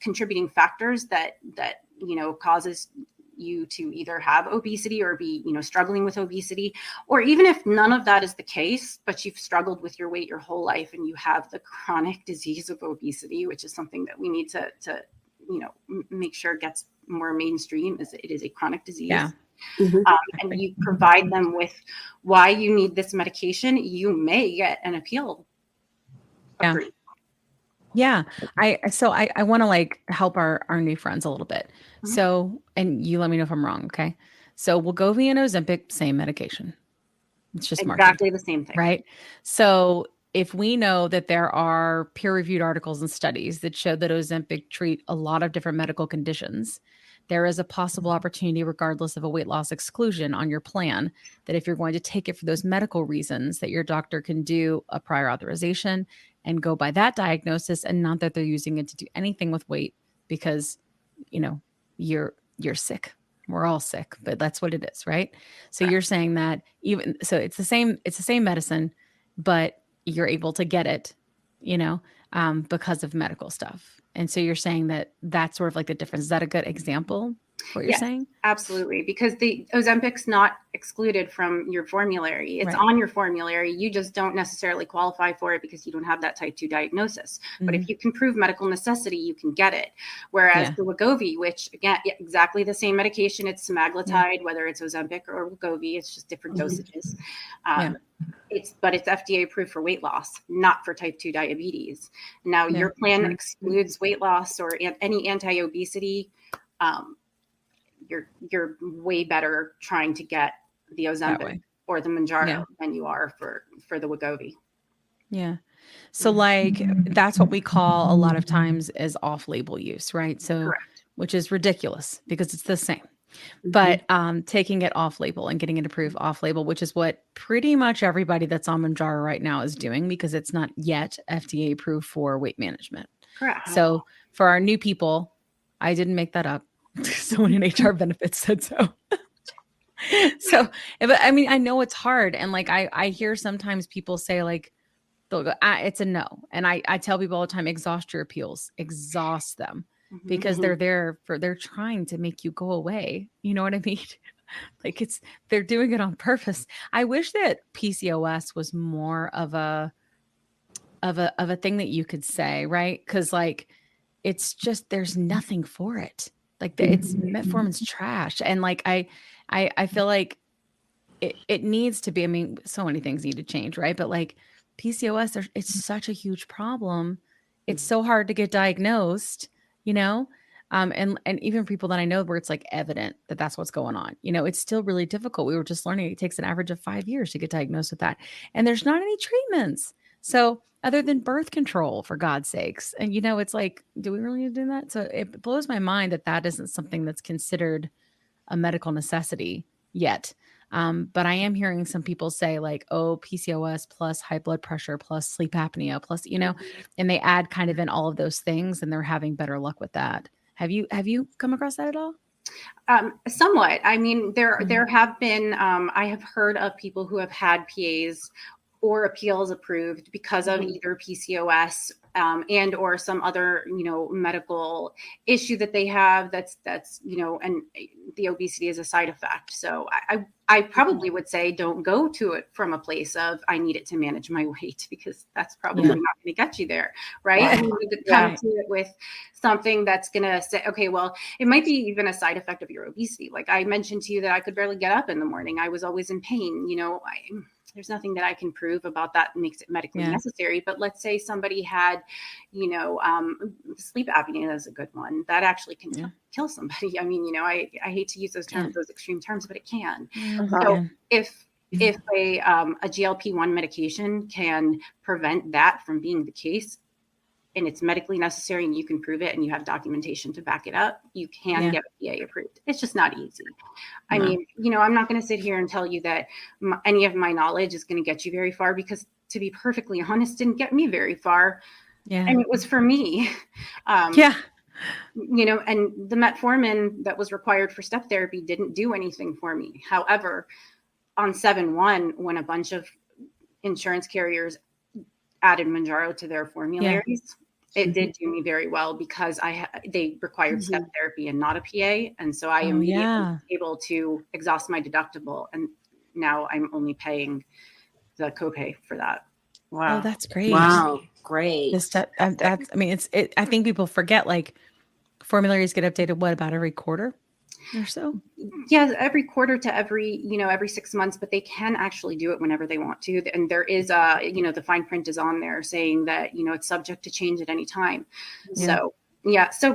contributing factors that causes you to either have obesity or be struggling with obesity, or even if none of that is the case, but you've struggled with your weight your whole life and you have the chronic disease of obesity, which is something that we need to make sure gets more mainstream, as it is a chronic disease. And you provide them with why you need this medication, you may get an appeal approved. Yeah. I want to help our new friends a little bit. So, and you let me know if I'm wrong. Okay. So Wegovy and Ozempic, same medication. It's just exactly the same thing. Right. So if we know that there are peer-reviewed articles and studies that show that Ozempic treat a lot of different medical conditions, there is a possible opportunity, regardless of a weight loss exclusion on your plan, that if you're going to take it for those medical reasons, that your doctor can do a prior authorization and go by that diagnosis, and not that they're using it to do anything with weight, because, you're sick. We're all sick, but that's what it is, right? So you're saying that it's the same medicine, but you're able to get it, because of medical stuff. And so you're saying that that's sort of like the difference. Is that a good example of what you're saying? Absolutely. Because the Ozempic's not excluded from your formulary. It's on your formulary. You just don't necessarily qualify for it because you don't have that type 2 diagnosis. But if you can prove medical necessity, you can get it. Whereas the Wegovy, which again, exactly the same medication, it's Semaglutide, whether it's Ozempic or Wegovy, it's just different dosages. It's FDA approved for weight loss, not for type 2 diabetes. Now your plan excludes weight loss or any anti-obesity. You're way better trying to get the Ozempic or the Mounjaro than you are for the Wegovy. Yeah. So that's what we call a lot of times as off-label use, right? So, correct. Which is ridiculous because it's the same. But taking it off-label and getting it approved off-label, which is what pretty much everybody that's on Mounjaro right now is doing, because it's not yet FDA approved for weight management. Correct. So for our new people, I didn't make that up. Someone in HR benefits said so. But I mean, I know it's hard. And I hear sometimes people say they'll go, it's a no. And I tell people all the time, exhaust your appeals, exhaust them, because they're trying to make you go away. You know what I mean? They're doing it on purpose. I wish that PCOS was more of a thing that you could say, right? Cause it's just, there's nothing for it. It's metformin's trash. And I feel like it needs to be, I mean, so many things need to change, right? But PCOS, it's such a huge problem. It's so hard to get diagnosed, and even people that I know where it's evident that that's what's going on, it's still really difficult. We were just learning it takes an average of 5 years to get diagnosed with that. And there's not any treatments. So other than birth control, for God's sakes. And, it's do we really need to do that? So it blows my mind that isn't something that's considered a medical necessity yet. But I am hearing some people say PCOS plus high blood pressure plus sleep apnea plus, and they add kind of in all of those things, and they're having better luck with that. Have you come across that at all? Somewhat. I mean, there have been, I have heard of people who have had PAs or appeals approved because of either PCOS and or some other, medical issue that they have that's, and the obesity is a side effect. So I probably would say don't go to it from a place of I need it to manage my weight, because that's probably not going to get you there, right? Right. And you need to come to it with something that's going to say, okay, well, it might be even a side effect of your obesity. Like I mentioned to you that I could barely get up in the morning. I was always in pain. There's nothing that I can prove about that makes it medically necessary. But let's say somebody had, sleep apnea is a good one that actually can kill somebody. I mean, I hate to use those terms, those extreme terms, but it can. So if a GLP-1 medication can prevent that from being the case, and it's medically necessary and you can prove it and you have documentation to back it up, you can get FDA approved. It's just not easy. I mean, I'm not going to sit here and tell you that any of my knowledge is going to get you very far, because to be perfectly honest, didn't get me very far. And it was for me. And the metformin that was required for step therapy didn't do anything for me. However, on 7/1, when a bunch of insurance carriers added Mounjaro to their formularies, it did do me very well, because they required step therapy and not a PA. And so I immediately was able to exhaust my deductible. And now I'm only paying the copay for that. Wow. Oh, that's great. Wow. Great. I think people forget, like, formularies get updated, what, about every quarter or so? Yeah, every quarter to every 6 months, but they can actually do it whenever they want to. And there is the fine print is on there saying that, it's subject to change at any time. So,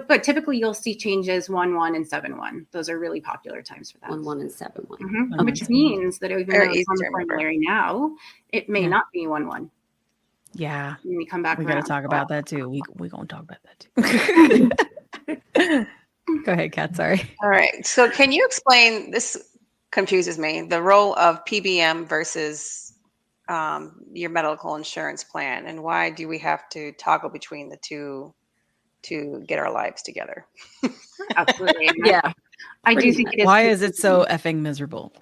but typically you'll see changes 1/1 and 7/1. Those are really popular times for that. 1/1 and 7/1. Which means that even though it's on the formulary now, it may not be 1/1. Yeah. When we come back, we got to talk about that too. We're going to talk about that too. Go ahead, Kat. Sorry. All right. So can you explain, this confuses me, the role of PBM versus your medical insurance plan, and why do we have to toggle between the two to get our lives together? Absolutely. I do think it is. Why is it so effing miserable?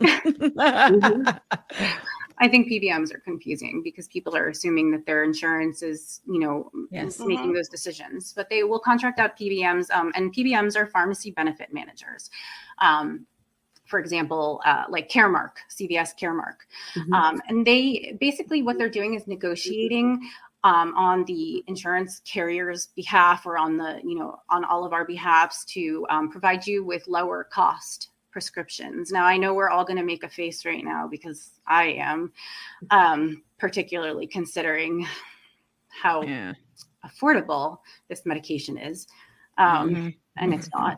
I think PBMs are confusing because people are assuming that their insurance is, making those decisions, but they will contract out PBMs, and PBMs are pharmacy benefit managers. For example, like Caremark, CVS Caremark. And they basically, what they're doing is negotiating on the insurance carrier's behalf, or on on all of our behalfs, to provide you with lower cost prescriptions. Now, I know we're all going to make a face right now, because I am, particularly considering how affordable this medication is. And it's not.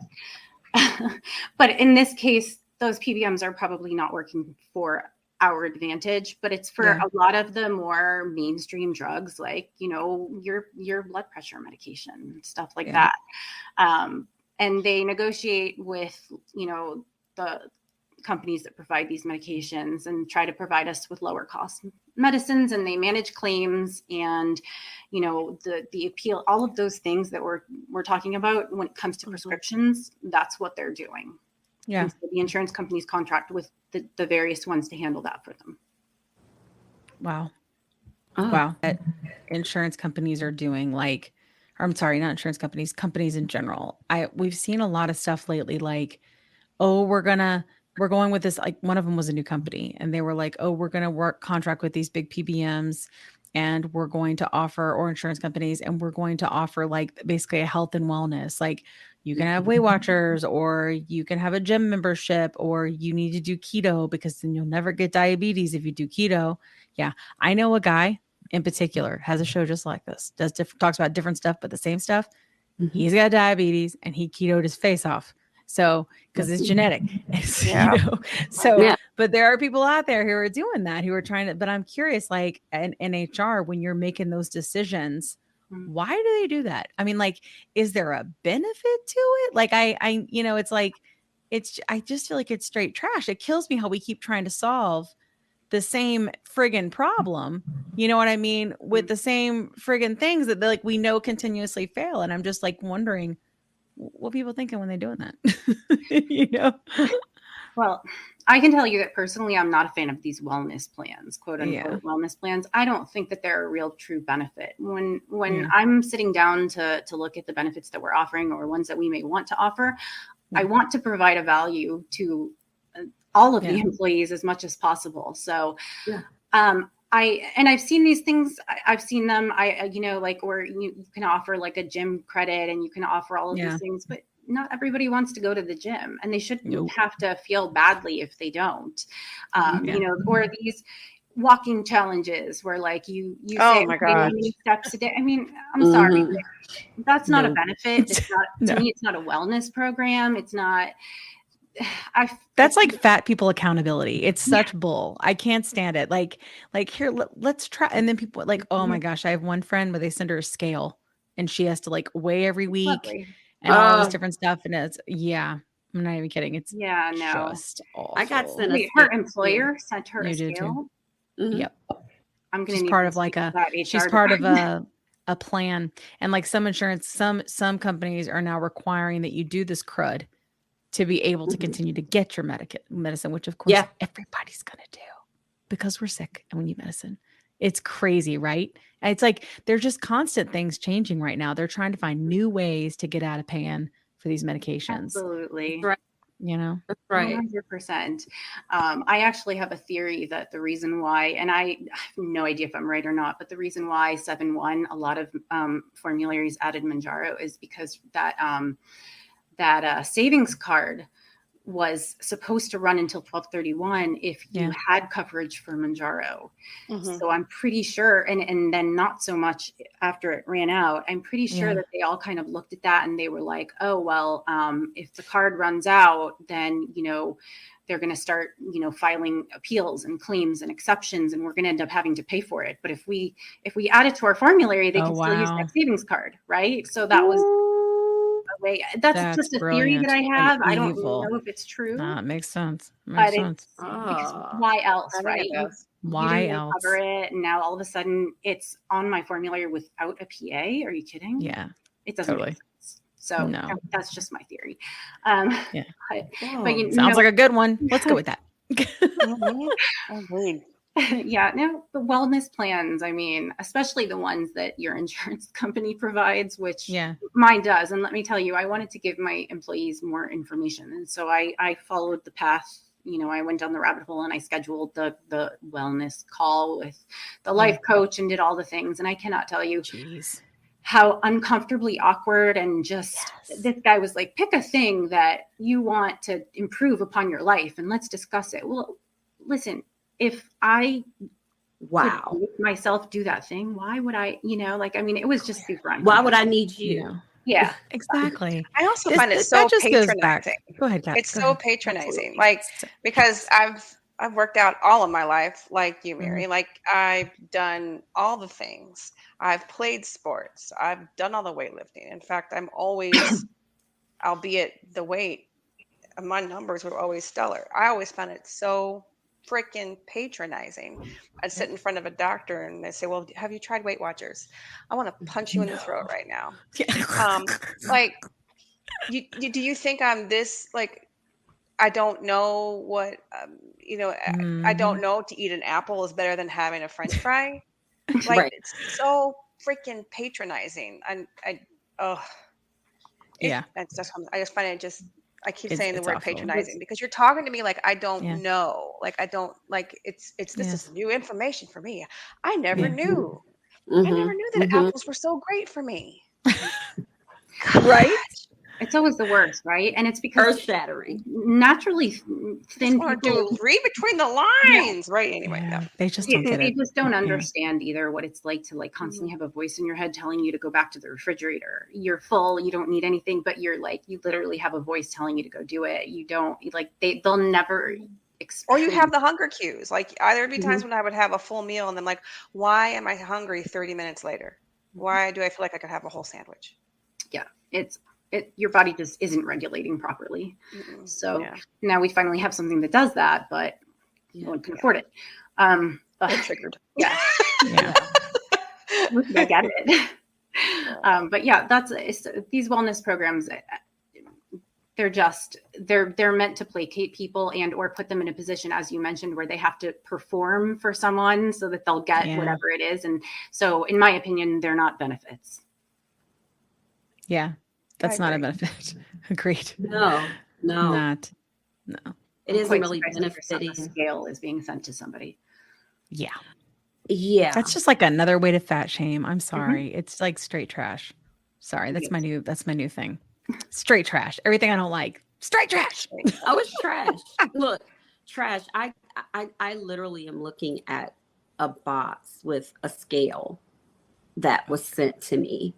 But in this case, those PBMs are probably not working for our advantage, but it's for a lot of the more mainstream drugs, like, your blood pressure medication, stuff like that. And they negotiate with, the companies that provide these medications and try to provide us with lower cost medicines, and they manage claims and, the appeal, all of those things that we're talking about when it comes to prescriptions. That's what they're doing. And so the insurance companies contract with the various ones to handle that for them. Wow. Wow. That insurance companies are doing, like, or I'm sorry, not insurance companies, companies in general. We've seen a lot of stuff lately, like, oh, we're going with this. Like, one of them was a new company, and they were like, oh, we're going to contract with these big PBMs, and we're going to offer, or insurance companies, and we're going to offer, like, basically a health and wellness. Like, you can have Weight Watchers, or you can have a gym membership, or you need to do keto, because then you'll never get diabetes if you do keto. Yeah. I know a guy in particular has a show just like this, talks about different stuff, but the same stuff. He's got diabetes, and he ketoed his face off. So, because it's genetic, but there are people out there who are doing that, who are trying to, but I'm curious, like, in HR, when you're making those decisions, why do they do that? I mean, like, is there a benefit to it? Like, it's like, I just feel like it's straight trash. It kills me how we keep trying to solve the same friggin' problem, you know what I mean? With the same friggin' things that, like, we know continuously fail. And I'm just, like, wondering, what people thinking when they're doing that, Well, I can tell you that personally, I'm not a fan of these wellness plans, quote unquote wellness plans. I don't think that they're a real true benefit. When I'm sitting down to look at the benefits that we're offering or ones that we may want to offer, I want to provide a value to all of the employees as much as possible. So, I've seen these things. I've seen them. Like where you can offer like a gym credit and you can offer all of these things, but not everybody wants to go to the gym, and they shouldn't have to feel badly if they don't. Or these walking challenges where like you say, my okay, how gosh. many steps a day? I mean, I'm sorry, that's not a benefit. It's not to me. It's not a wellness program. It's not. That's like fat people accountability. It's such bull. I can't stand it. Like here, let's try. And then people like, oh my gosh, I have one friend where they send her a scale and she has to like weigh every week and all this different stuff. And it's, I'm not even kidding. It's just awful. I got sent a her employer sent her a You did scale. Yep. I'm going to She's part of like she's part of a plan. And like some insurance, some companies are now requiring that you do this crud to be able to continue to get your medicine, which of course everybody's going to do because we're sick and we need medicine. It's crazy, right? And it's like, they're just constant things changing right now. They're trying to find new ways to get out of paying for these medications. Absolutely. Right. That's right. 100%. I actually have a theory that the reason why, and I have no idea if I'm right or not, but the reason why 7-1, a lot of formularies added Mounjaro is because that savings card was supposed to run until 12/31 if you had coverage for Mounjaro. So I'm pretty sure, and then not so much after it ran out, I'm pretty sure that they all kind of looked at that and they were like, oh, well, if the card runs out, then, they're going to start, filing appeals and claims and exceptions, and we're going to end up having to pay for it. But if we add it to our formulary, they can still use that savings card, right? So that was a way. That's just a theory that I have. I don't know if it's true. That makes sense. Because why else, right? Why you didn't else? Cover it, and now all of a sudden it's on my formulary without a PA. Are you kidding? Yeah, it doesn't make sense. So that's just my theory. But sounds like a good one. Let's go with that. Agreed. The wellness plans, I mean, especially the ones that your insurance company provides, which mine does. And let me tell you, I wanted to give my employees more information. And so I followed the path. I went down the rabbit hole and I scheduled the wellness call with the life coach and did all the things. And I cannot tell you how uncomfortably awkward and just this guy was like, pick a thing that you want to improve upon your life and let's discuss it. Well, listen, if I could make myself do that thing, why would I, it was just super uncomfortable. Why would I need you? Yeah, exactly. I also find it so patronizing. Go ahead, Kat. It's so patronizing. Like, because I've worked out all of my life, like you, Miri. Like, I've done all the things. I've played sports. I've done all the weightlifting. In fact, I'm always, albeit the weight, my numbers were always stellar. I always found it so freaking patronizing. I'd sit in front of a doctor and they say, well, have you tried Weight Watchers? I want to punch you in the throat right now. Do you think I'm this, like, I don't know what, I don't know to eat an apple is better than having a French fry. Like, it's so freaking patronizing. I just find it just, I keep saying the word patronizing because you're talking to me like I don't know, like I don't, like it's this is new information for me. I never knew. I never knew that apples were so great for me. Right? It's always the worst, right? And it's because earth-shattering. Naturally thin people do read between the lines, right? Anyway, they just don't get it. They just don't understand either what it's like to like constantly have a voice in your head telling you to go back to the refrigerator. You're full, you don't need anything, but you're like, you literally have a voice telling you to go do it. You don't like they'll never or you have the hunger cues. Like there'd be times when I would have a full meal and I'm like, why am I hungry 30 minutes later? Why do I feel like I could have a whole sandwich? Yeah, your body just isn't regulating properly. So now we finally have something that does that, but no one can afford it. I'm triggered. I get it. But these wellness programs, they're meant to placate people and or put them in a position, as you mentioned, where they have to perform for someone so that they'll get whatever it is. And so in my opinion, they're not benefits. Yeah. That's not a benefit. Agreed. No. No. It isn't really benefiting. A scale is being sent to somebody. Yeah. Yeah. That's just like another way to fat shame. I'm sorry. It's like straight trash. Sorry. That's my new thing. Straight trash. Everything I don't like. Straight trash. Oh, it's trash. Look, trash. I literally am looking at a box with a scale that was sent to me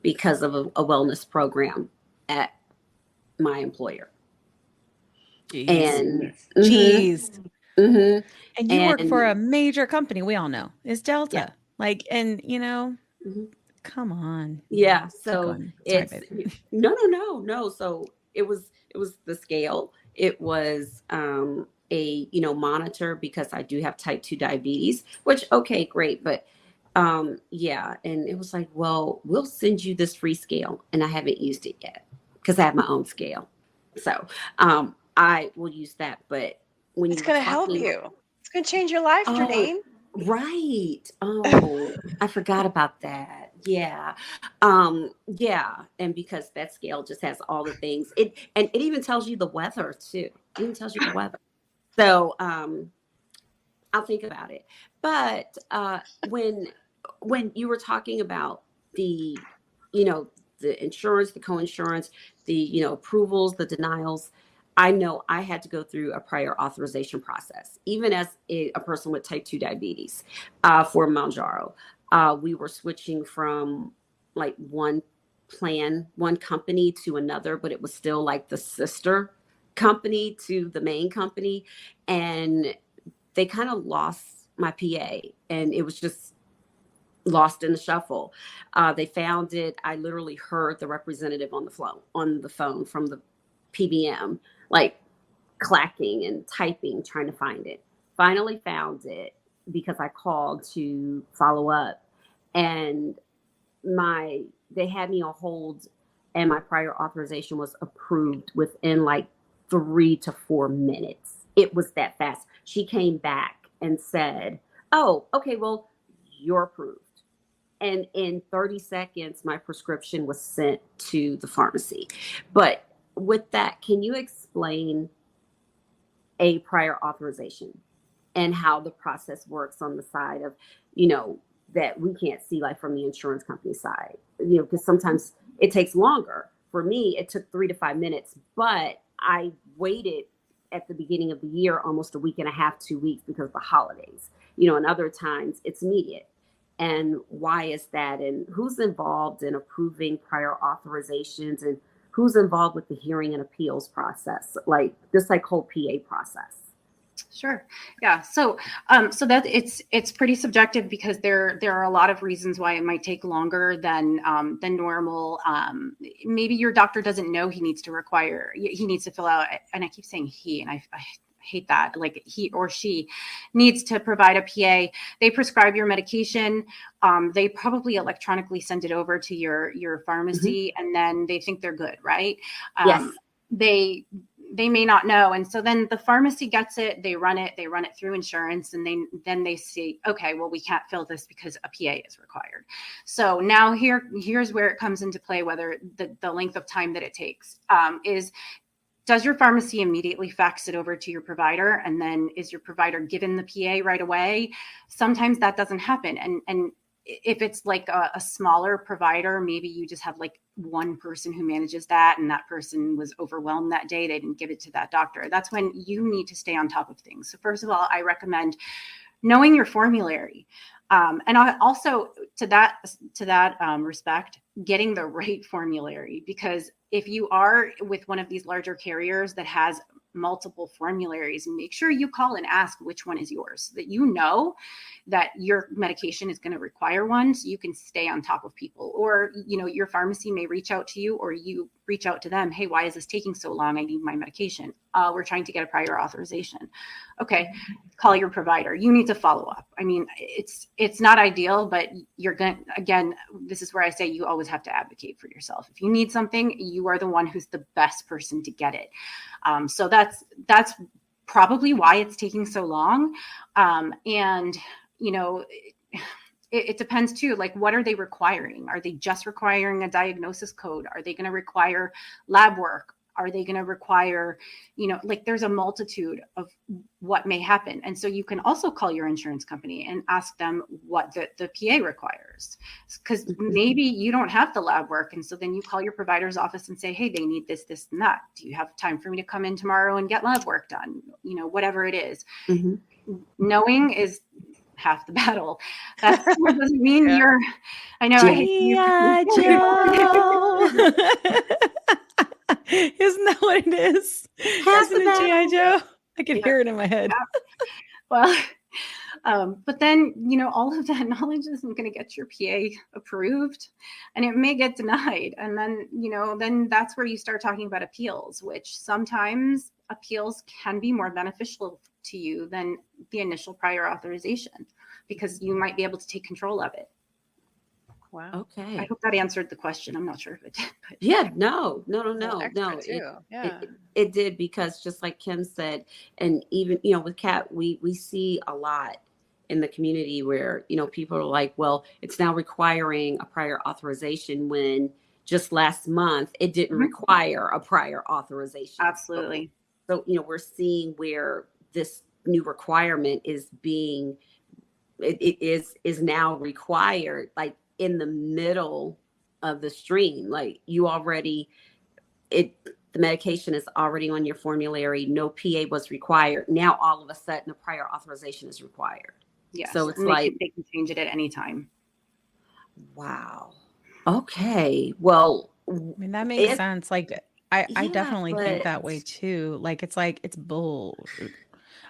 because of a wellness program at my employer. And and you work for a major company, we all know, is Delta. Yeah. Like, and come on. Yeah. So it's no. So it was the scale. It was a monitor because I do have type 2 diabetes, which okay, great, but yeah, and it was like, well, we'll send you this free scale, and I haven't used it yet because I have my own scale. So I will use that, but when it's going to help you, it's going to change your life, Jardine. Right. Oh, I forgot about that. Yeah. Yeah. And because that scale just has all the things, it even tells you the weather too. It even tells you the weather. So I'll think about it. But when you were talking about the insurance, the co-insurance, the approvals, the denials, I know I had to go through a prior authorization process, even as a person with type 2 diabetes for Mounjaro. We were switching from like one company to another, but it was still like the sister company to the main company. And they kind of lost my PA, and it was just lost in the shuffle. They found it. I literally heard the representative on the phone from the PBM, like clacking and typing, trying to find it. Finally found it because I called to follow up, and they had me on hold, and my prior authorization was approved within like 3 to 4 minutes. It was that fast. She came back and said, "Oh, okay, well, you're approved." And in 30 seconds, my prescription was sent to the pharmacy. But with that, can you explain a prior authorization and how the process works on the side of, that we can't see, like from the insurance company side, because sometimes it takes longer. For me, it took 3 to 5 minutes, but I waited at the beginning of the year almost a week and a half, 2 weeks because of the holidays, and other times it's immediate. And why is that? And who's involved in approving prior authorizations, and who's involved with the hearing and appeals process, like this whole PA process? Sure. Yeah. So that it's pretty subjective because there are a lot of reasons why it might take longer than normal. Maybe your doctor doesn't know he needs to fill out, and I keep saying he, and I hate that, like he or she needs to provide a PA. They prescribe your medication. They probably electronically send it over to your pharmacy, and then they think they're good, right? Yes. They may not know. And so then the pharmacy gets it, they run it through insurance, and then they see, okay, well, we can't fill this because a PA is required. So now here's where it comes into play, whether the length of time that it takes is, does your pharmacy immediately fax it over to your provider? And then is your provider given the PA right away? Sometimes that doesn't happen. And if it's like a smaller provider, maybe you just have like one person who manages that, and that person was overwhelmed that day. They didn't give it to that doctor. That's when you need to stay on top of things. So first of all, I recommend knowing your formulary. And I also, to that respect, getting the right formulary, because if you are with one of these larger carriers that has multiple formularies, make sure you call and ask which one is yours, so that you know that your medication is going to require one, so you can stay on top of people. Or, your pharmacy may reach out to you, or you reach out to them. Hey, why is this taking so long? I need my medication. We're trying to get a prior authorization. Okay, call your provider. You need to follow up. I mean, it's not ideal, but you're going to, again, this is where I say you always have to advocate for yourself. If you need something, you are the one who's the best person to get it. So that's probably why it's taking so long. And it depends too, like, what are they requiring? Are they just requiring a diagnosis code? Are they going to require lab work? Are they going to require, there's a multitude of what may happen. And so you can also call your insurance company and ask them what the PA requires, because maybe you don't have the lab work. And so then you call your provider's office and say, hey, they need this, this, and that. Do you have time for me to come in tomorrow and get lab work done? Whatever it is. Mm-hmm. Knowing is half the battle. That doesn't mean you're, I know. G.I. Joe. Isn't that what it is? Isn't it G.I. Joe? I can hear it in my head. Well, but then, all of that knowledge isn't going to get your PA approved, and it may get denied. And then, then that's where you start talking about appeals, which sometimes appeals can be more beneficial to you than the initial prior authorization, because you might be able to take control of it. Wow. Okay. I hope that answered the question. I'm not sure if it did. But. Yeah, no. It did, because just like Kim said, and even, with Kat, we see a lot in the community where, people are like, well, it's now requiring a prior authorization, when just last month it didn't require a prior authorization. Absolutely. So, we're seeing where this new requirement is being, it is now required, like, in the middle of the stream. Like, the medication is already on your formulary. No PA was required. Now, all of a sudden, a prior authorization is required. Yes. So it's they can change it at any time. Wow. Okay. Well, I mean, that makes sense. Like, I definitely think that way too. Like, it's bull.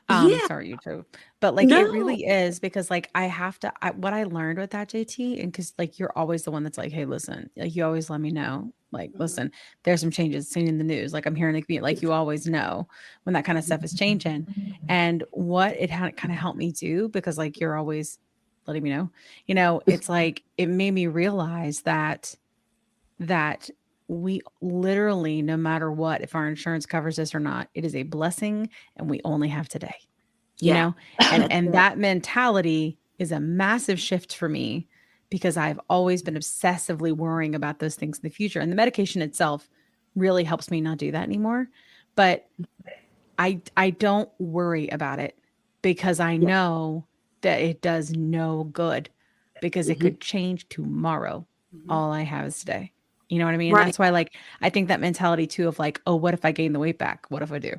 Sorry, you too. But like, it really is, because like, what I learned with that, JT, and because like, you're always the one that's like, hey, listen, like, you always let me know, like, listen, there's some changes seen in the news. Like, I'm hearing the community, like, you always know when that kind of stuff is changing. And what it had kind of helped me do, because like, you're always letting me know, it's like, it made me realize that we literally, no matter what, if our insurance covers this or not, it is a blessing, and we only have today, and that mentality is a massive shift for me, because I've always been obsessively worrying about those things in the future. And the medication itself really helps me not do that anymore. But I don't worry about it, because I know that it does no good, because it could change tomorrow. All I have is today. You know what I mean? Right. That's why, like, I think that mentality too of like, oh, what if I gain the weight back? What if I do?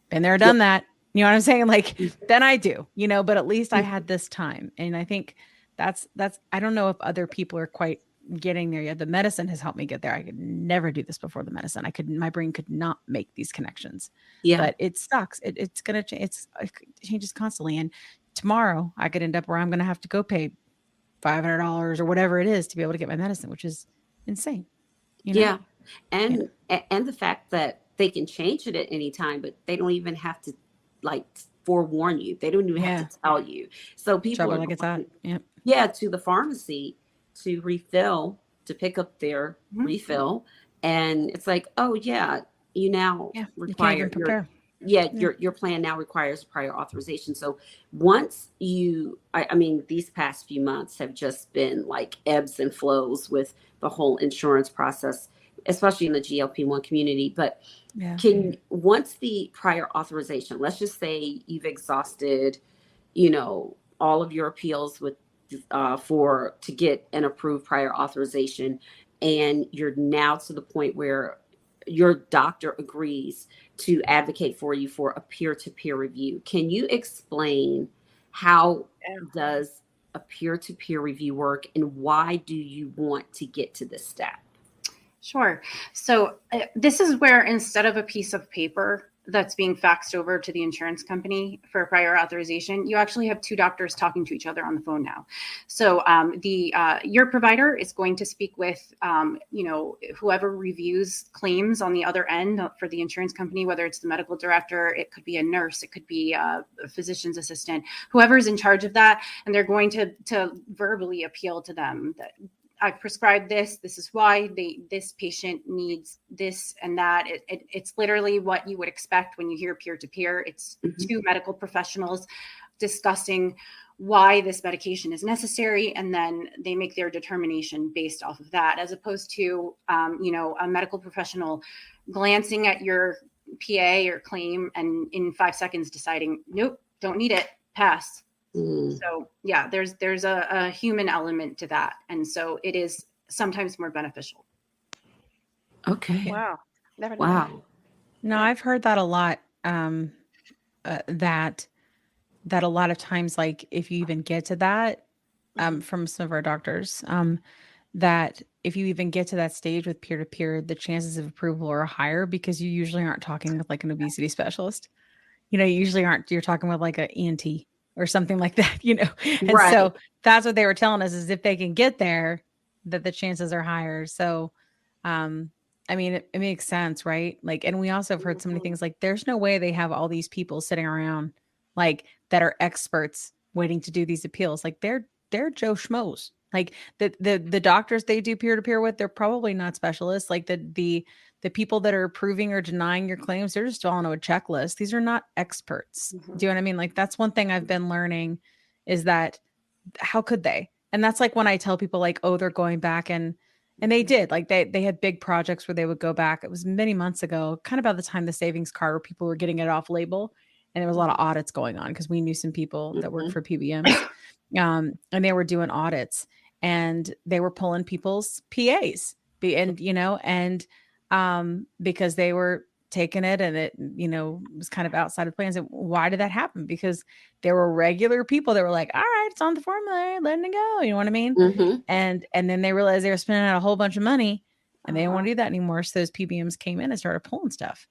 Been there, done that. You know what I'm saying? Like, then I do, but at least I had this time. And I think that's, I don't know if other people are quite getting there yet. The medicine has helped me get there. I could never do this before the medicine. My brain could not make these connections. Yeah. But it sucks. It's going to change. It changes constantly. And tomorrow I could end up where I'm going to have to go pay $500 or whatever it is to be able to get my medicine, which is insane. Yeah. And the fact that they can change it at any time, but they don't even have to like forewarn you. They don't even have to tell you. So people are like it's on. To the pharmacy to refill, to pick up their refill. And it's like, oh yeah, you now require your plan now requires prior authorization. So once I mean, these past few months have just been like ebbs and flows with the whole insurance process, especially in the GLP-1 community. But once the prior authorization, let's just say you've exhausted, all of your appeals with to get an approved prior authorization, and you're now to the point where your doctor agrees to advocate for you for a peer-to-peer review. Can you explain how does a peer-to-peer review work, and why do you want to get to this step? Sure. So this is where, instead of a piece of paper, that's being faxed over to the insurance company for prior authorization, you actually have two doctors talking to each other on the phone now. So your provider is going to speak with whoever reviews claims on the other end for the insurance company, whether it's the medical director, it could be a nurse, it could be a physician's assistant, whoever's in charge of that, and they're going to verbally appeal to them that I've prescribed this. This is why this patient needs this and that. It's literally what you would expect when you hear peer-to-peer. It's two medical professionals discussing why this medication is necessary, and then they make their determination based off of that, as opposed to a medical professional glancing at your PA or claim and in 5 seconds deciding, nope, don't need it, pass. So yeah, there's a human element to that. And so it is sometimes more beneficial. Okay. Wow. Never knew Wow. that. No, I've heard that a lot. That a lot of times, like if you even get to that, from some of our doctors, that if you even get to that stage with peer-to-peer, the chances of approval are higher because you usually aren't talking with like an obesity specialist. You usually aren't, you're talking with like an ENT or something like that, And Right. so that's what they were telling us, is if they can get there, that the chances are higher. So, I mean, it makes sense, right? Like, and we also have heard so many things like there's no way they have all these people sitting around like that are experts waiting to do these appeals. Like they're Joe Schmoes. Like the doctors they do peer-to-peer with, they're probably not specialists. Like the people that are approving or denying your claims, they're just all on a checklist. These are not experts. Do you know what I mean? Like that's one thing I've been learning, is that how could they? And that's like when I tell people like, oh, they're going back and they did, like they had big projects where they would go back. It was many months ago, kind of about the time the savings card, where people were getting it off label. And there was a lot of audits going on because we knew some people that worked for PBMs. And they were doing audits and they were pulling people's PAs because they were taking it and it, was kind of outside of plans. And why did that happen? Because there were regular people that were like, all right, it's on the formulary, letting it go. You know what I mean? And then they realized they were spending out a whole bunch of money and they didn't want to do that anymore. So those PBMs came in and started pulling stuff,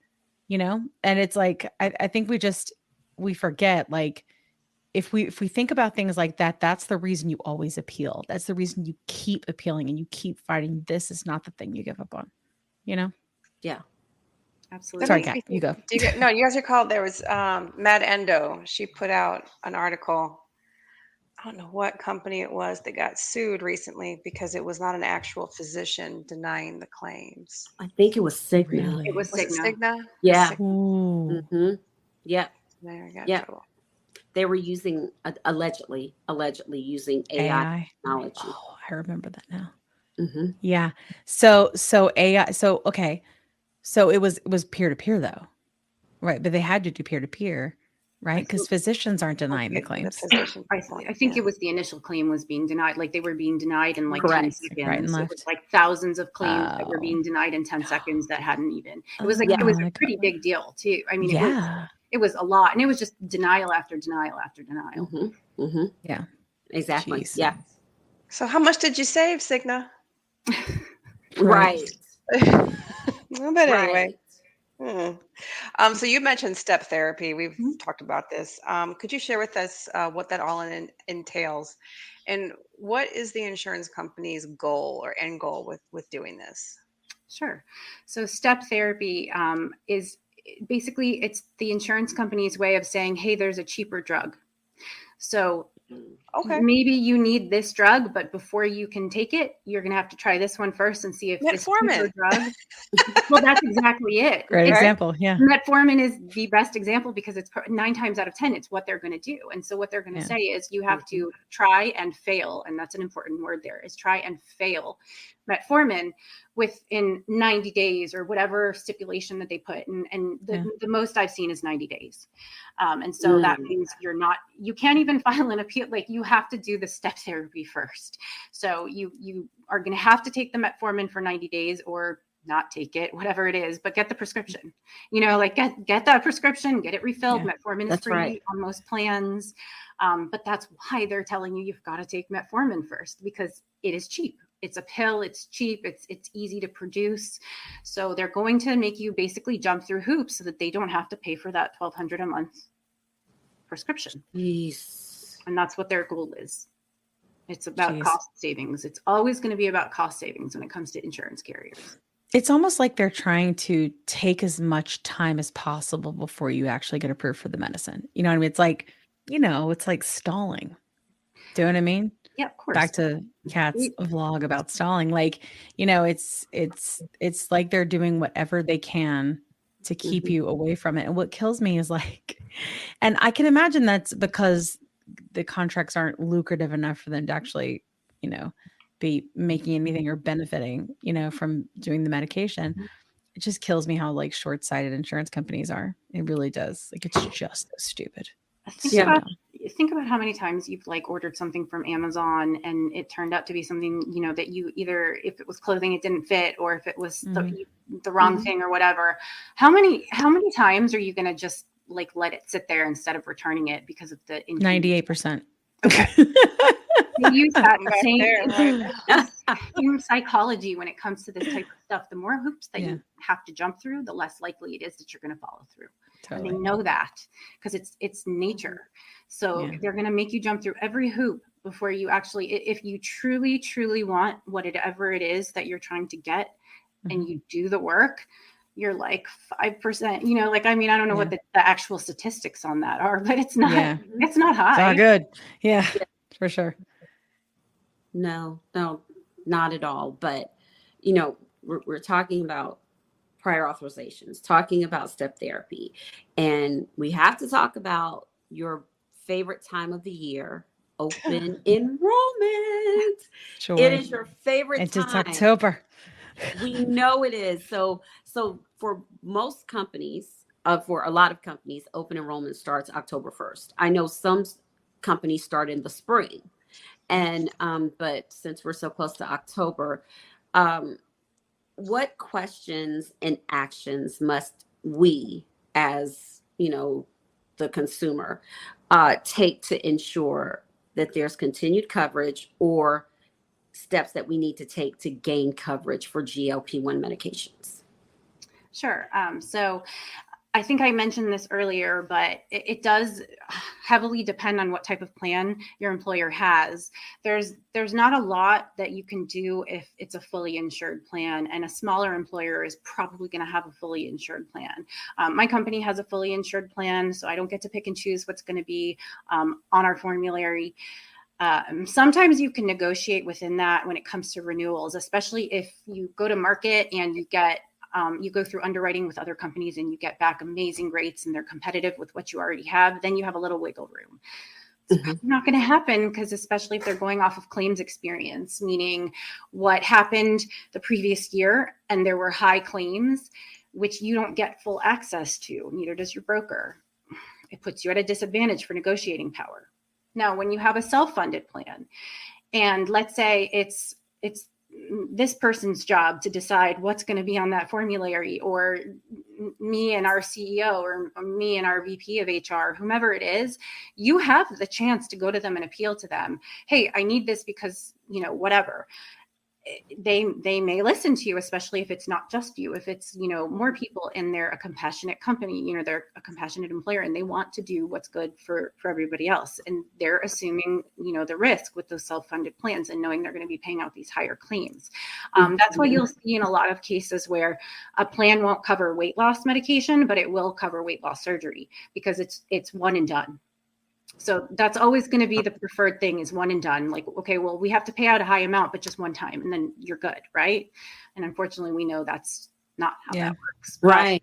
and it's like, I think we forget, like, if we think about things like that, that's the reason you always appeal. That's the reason you keep appealing and you keep fighting. This is not the thing you give up on, Yeah. Absolutely. Sorry, Kat, you go. You guys recall there was Mad Endo. She put out an article. I don't know what company it was that got sued recently because it was not an actual physician denying the claims. I think it was Cigna. Really? It was Was it Cigna. Cigna? Yeah. Ooh. Yeah. There, I got Yeah. trouble. They were using allegedly using AI technology. Oh, I remember that now. Mm-hmm. Yeah. So AI. So okay. So it was peer-to-peer though, right? But they had to do peer-to-peer, right? Because physicians aren't denying the claims. I think it was the initial claim was being denied. Like they were being denied in like 10 Correct. seconds. Right and It left. was like thousands of claims that were being denied in 10 seconds that hadn't even. It was like it was a pretty big deal too. I mean, it was a lot, and it was just denial after denial after denial. Mm-hmm. Mm-hmm. Yeah. Exactly. Jeez. Yeah. So how much did you save, Cigna? Right. Well, but anyway. So you mentioned step therapy. We've talked about this. Could you share with us what that all entails, and what is the insurance company's goal or end goal with doing this? Sure. So step therapy is basically, it's the insurance company's way of saying, hey, there's a cheaper drug. So maybe you need this drug, but before you can take it, you're going to have to try this one first and see if this cheaper drug. Well, that's exactly it. Great example. Yeah. Metformin is the best example because it's 9 times out of 10, it's what they're going to do. And so what they're going to say is you have to try and fail. And that's an important word there, is try and fail metformin within 90 days or whatever stipulation that they put. And the most I've seen is 90 days. And so that means you can't even file an appeal. Like you have to do the step therapy first. So you are going to have to take the metformin for 90 days or not take it, whatever it is, but get the prescription, like get that prescription, get it refilled. Metformin is free on most plans. But that's why they're telling you you've got to take metformin first, because it is cheap. It's a pill, it's cheap, it's easy to produce. So they're going to make you basically jump through hoops so that they don't have to pay for that $1,200 a month prescription. Jeez. And that's what their goal is. It's about cost savings. It's always going to be about cost savings when it comes to insurance carriers. It's almost like they're trying to take as much time as possible before you actually get approved for the medicine. You know what I mean? It's like, it's like stalling. Do you know what I mean? Yeah, of course. Back to Kat's vlog about stalling. Like, it's like they're doing whatever they can to keep you away from it. And what kills me is like, and I can imagine that's because the contracts aren't lucrative enough for them to actually, be making anything or benefiting, from doing the medication. It just kills me how like short-sighted insurance companies are. It really does. Like, it's just so stupid. Think about how many times you've like ordered something from Amazon and it turned out to be something, that you either, if it was clothing, it didn't fit, or if it was the wrong thing or whatever. How many times are you going to just like let it sit there instead of returning it because of the 98%. Okay. They use that same psychology when it comes to this type of stuff. The more hoops that you have to jump through, the less likely it is that you're going to follow through. Totally. And they know that because it's nature. So they're going to make you jump through every hoop before you actually, if you truly, truly want whatever it is that you're trying to get and you do the work, you're like 5%, I don't know what the actual statistics on that are, but it's not high. It's not good. Yeah, for sure. No, not at all. But, we're talking about prior authorizations, talking about step therapy, and we have to talk about your favorite time of the year, open enrollment. Sure. It is your favorite time. It's October. We know it is. So for most companies, for a lot of companies, open enrollment starts October 1st. I know some companies start in the spring. And but since we're so close to October, what questions and actions must we, as the consumer, take to ensure that there's continued coverage, or steps that we need to take to gain coverage for GLP-1 medications? Sure. So I think I mentioned this earlier, but it does heavily depend on what type of plan your employer has. There's not a lot that you can do if it's a fully insured plan, and a smaller employer is probably going to have a fully insured plan. My company has a fully insured plan, so I don't get to pick and choose what's going to be on our formulary. Sometimes you can negotiate within that when it comes to renewals, especially if you go to market and you get you go through underwriting with other companies and you get back amazing rates and they're competitive with what you already have, then you have a little wiggle room. It's not going to happen, because especially if they're going off of claims experience, meaning what happened the previous year and there were high claims, which you don't get full access to, neither does your broker. It puts you at a disadvantage for negotiating power. Now, when you have a self-funded plan, and let's say it's this person's job to decide what's going to be on that formulary, or me and our CEO, or me and our VP of HR, whomever it is, you have the chance to go to them and appeal to them. Hey, I need this because, whatever. They may listen to you, especially if it's not just you, if it's, more people, and they're a compassionate company, they're a compassionate employer, and they want to do what's good for everybody else. And they're assuming, the risk with those self-funded plans and knowing they're going to be paying out these higher claims. That's why you'll see in a lot of cases where a plan won't cover weight loss medication, but it will cover weight loss surgery, because it's one and done. So that's always going to be the preferred thing, is one and done. Like, okay, well, we have to pay out a high amount, but just one time, and then you're good, right? And unfortunately, we know that's not how that works. Right.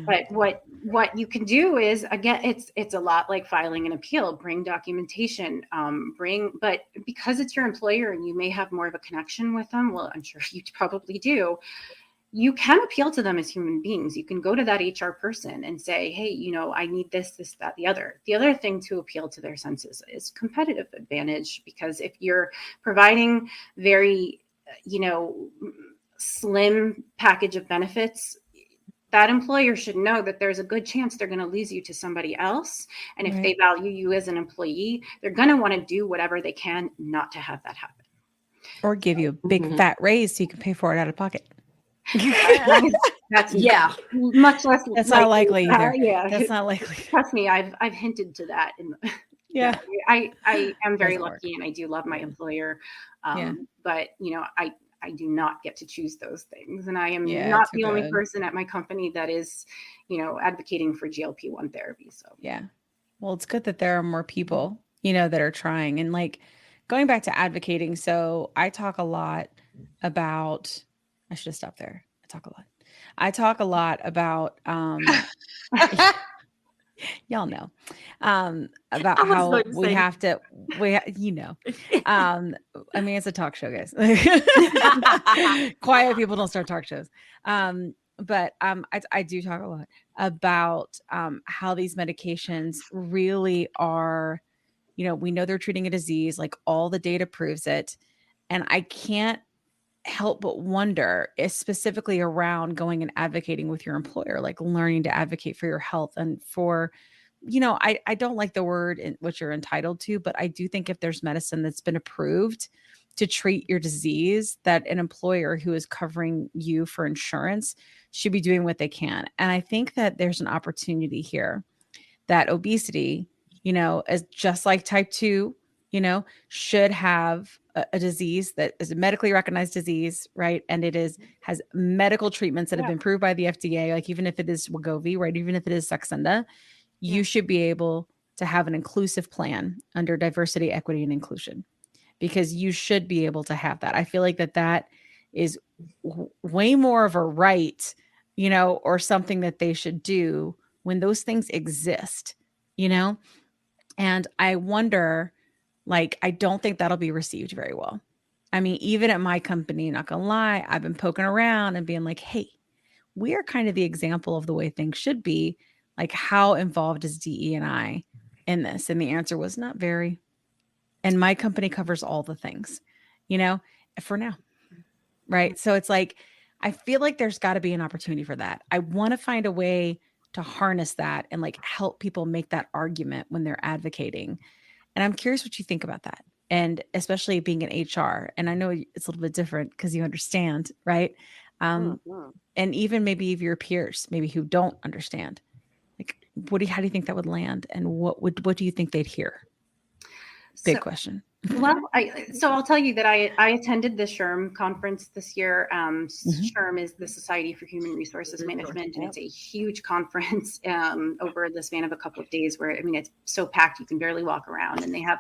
But what you can do is, again, it's a lot like filing an appeal. Bring documentation. But because it's your employer and you may have more of a connection with them, well, I'm sure you probably do. You can appeal to them as human beings. You can go to that HR person and say, hey, I need this, that, the other. The other thing to appeal to their senses is competitive advantage, because if you're providing very, slim package of benefits, that employer should know that there's a good chance they're going to lose you to somebody else. And if they value you as an employee, they're going to want to do whatever they can not to have that happen. Or give you a big fat raise so you can pay for it out of pocket. That's Yeah. much less. That's not likely either. Yeah, That's not likely. Trust me, I've hinted to that. Yeah. I am very Doesn't work. lucky, and I do love my employer. Yeah. But I do not get to choose those things, and I am Yeah, not too the only bad. person at my company that is, advocating for GLP-1 therapy. So Yeah. Well, it's good that there are more people, that are trying. And like going back to advocating. So I talk a lot about, I should have stopped there. I talk a lot about, y'all know, about I was how going to we say- have to, I mean, it's a talk show, guys. Quiet people don't start talk shows. But I do talk a lot about how these medications really are, we know they're treating a disease, like all the data proves it. And I can't help but wonder, specifically around going and advocating with your employer, like learning to advocate for your health and for, I don't like the word what you're entitled to, but I do think if there's medicine that's been approved to treat your disease, that an employer who is covering you for insurance should be doing what they can. And I think that there's an opportunity here that obesity, as just like type 2, should have a disease that is a medically recognized disease, right? And it has medical treatments that have been approved by the FDA, like even if it is Wegovy, right? Even if it is Saxenda, you should be able to have an inclusive plan under diversity, equity, and inclusion, because you should be able to have that. I feel like that is way more of a right, or something that they should do when those things exist, and I wonder, like, I don't think that'll be received very well. I mean, even at my company, not gonna lie, I've been poking around and being like, hey, we are kind of the example of the way things should be. Like, how involved is DE&I in this? And the answer was not very. And my company covers all the things, for now. Right. So it's like, I feel like there's got to be an opportunity for that. I want to find a way to harness that and like help people make that argument when they're advocating. And I'm curious what you think about that. And especially being in HR. And I know it's a little bit different because you understand, right? And even maybe of your peers, maybe who don't understand. Like, how do you think that would land? And what do you think they'd hear? Big question. Well, I'll tell you that I attended the SHRM conference this year. SHRM is the Society for Human Resources Management, and it's a huge conference over the span of a couple of days where, it's so packed you can barely walk around, and they have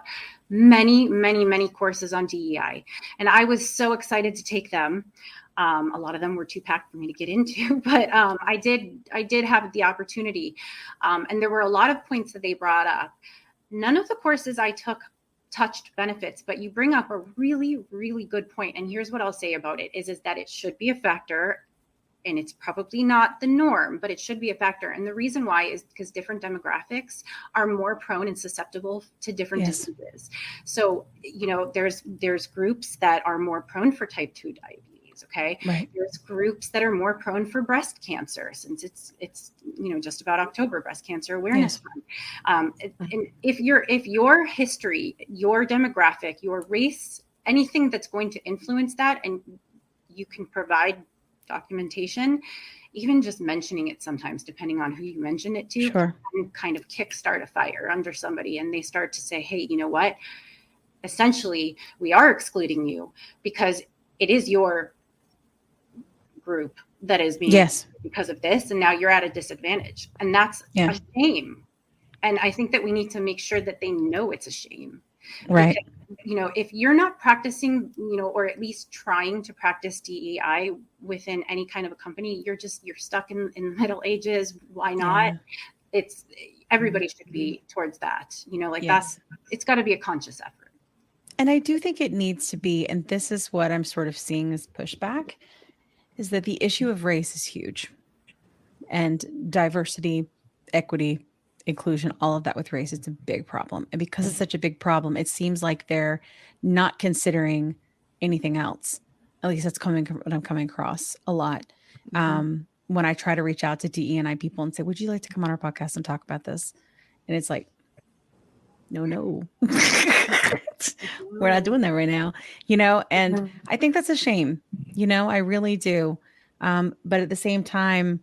many, many, many courses on DEI. And I was so excited to take them. A lot of them were too packed for me to get into, but I did have the opportunity. And there were a lot of points that they brought up. None of the courses I took touched benefits, but you bring up a really, really good point. And here's what I'll say about it is that it should be a factor, and it's probably not the norm, but it should be a factor. And the reason why is because different demographics are more prone and susceptible to different diseases. So, there's groups that are more prone for type 2 diabetes. Okay. Right. There's groups that are more prone for breast cancer, since it's just about October, Breast Cancer Awareness Month. And if your history, your demographic, your race, anything that's going to influence that, and you can provide documentation, even just mentioning it sometimes, depending on who you mention it to, can kind of kickstart a fire under somebody, and they start to say, hey, you know what? Essentially, we are excluding you because it is your group that is being because of this, and now you're at a disadvantage, and that's a shame. And I think that we need to make sure that they know it's a shame, right? Because, if you're not practicing, or at least trying to practice DEI within any kind of a company, you're stuck in the Middle Ages. Why not? It's everybody should be towards that, that's, it's got to be a conscious effort. And I do think it needs to be, and this is what I'm sort of seeing as pushback, is that the issue of race is huge, and diversity, equity, inclusion, all of that with race, it's a big problem. And because it's such a big problem, it seems like they're not considering anything else. At least that's what I'm coming across a lot. When I try to reach out to DE&I people and say, would you like to come on our podcast and talk about this? And it's like, no. We're not doing that right now, and I think that's a shame, I really do. But at the same time,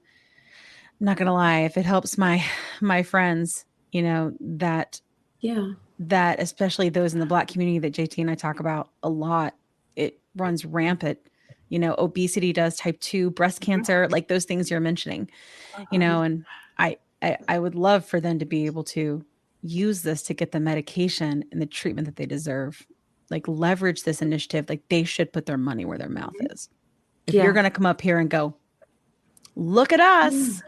I'm not gonna lie, if it helps my friends, that Yeah. that especially those in the Black community that JT and I talk about a lot, it runs rampant. Obesity does, type 2, breast cancer, like those things you're mentioning, and I would love for them to be able to use this to get the medication and the treatment that they deserve. Like, leverage this initiative. Like, they should put their money where their mouth is. If you're Yeah. going to come up here and go, look at us,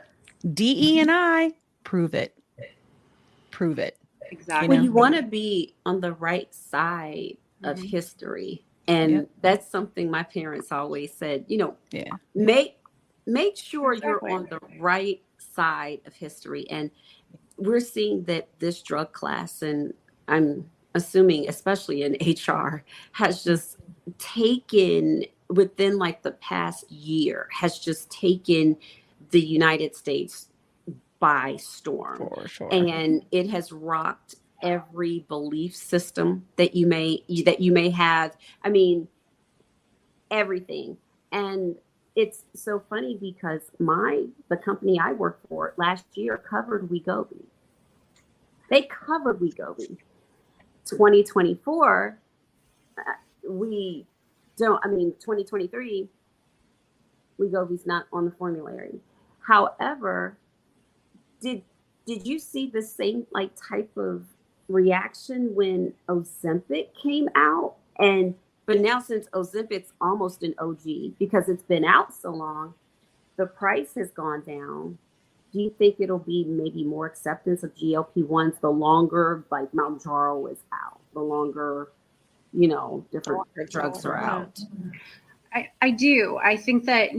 DE and I, prove it. Prove it. Exactly. Well, you want to be on the right side of history. And that's something my parents always said, Yeah. make sure you're on the right side of history. And we're seeing that this drug class, and I'm assuming especially in HR, has just taken, within like the past year, has just taken the United States by storm. For sure. And it has rocked every belief system that you may have. I mean, everything. And it's so funny because the company I work for last year covered wegovy. They covered wegovy. 2024, we don't. I mean, 2023, wegovy's not on the formulary. However, did you see the same type of reaction when Ozempic came out? But now, since Ozempic's almost an OG because it's been out so long, the price has gone down. Do you think it'll be maybe more acceptance of GLP-1s the longer Mounjaro is out, the longer, different drugs are out? I do. I think that,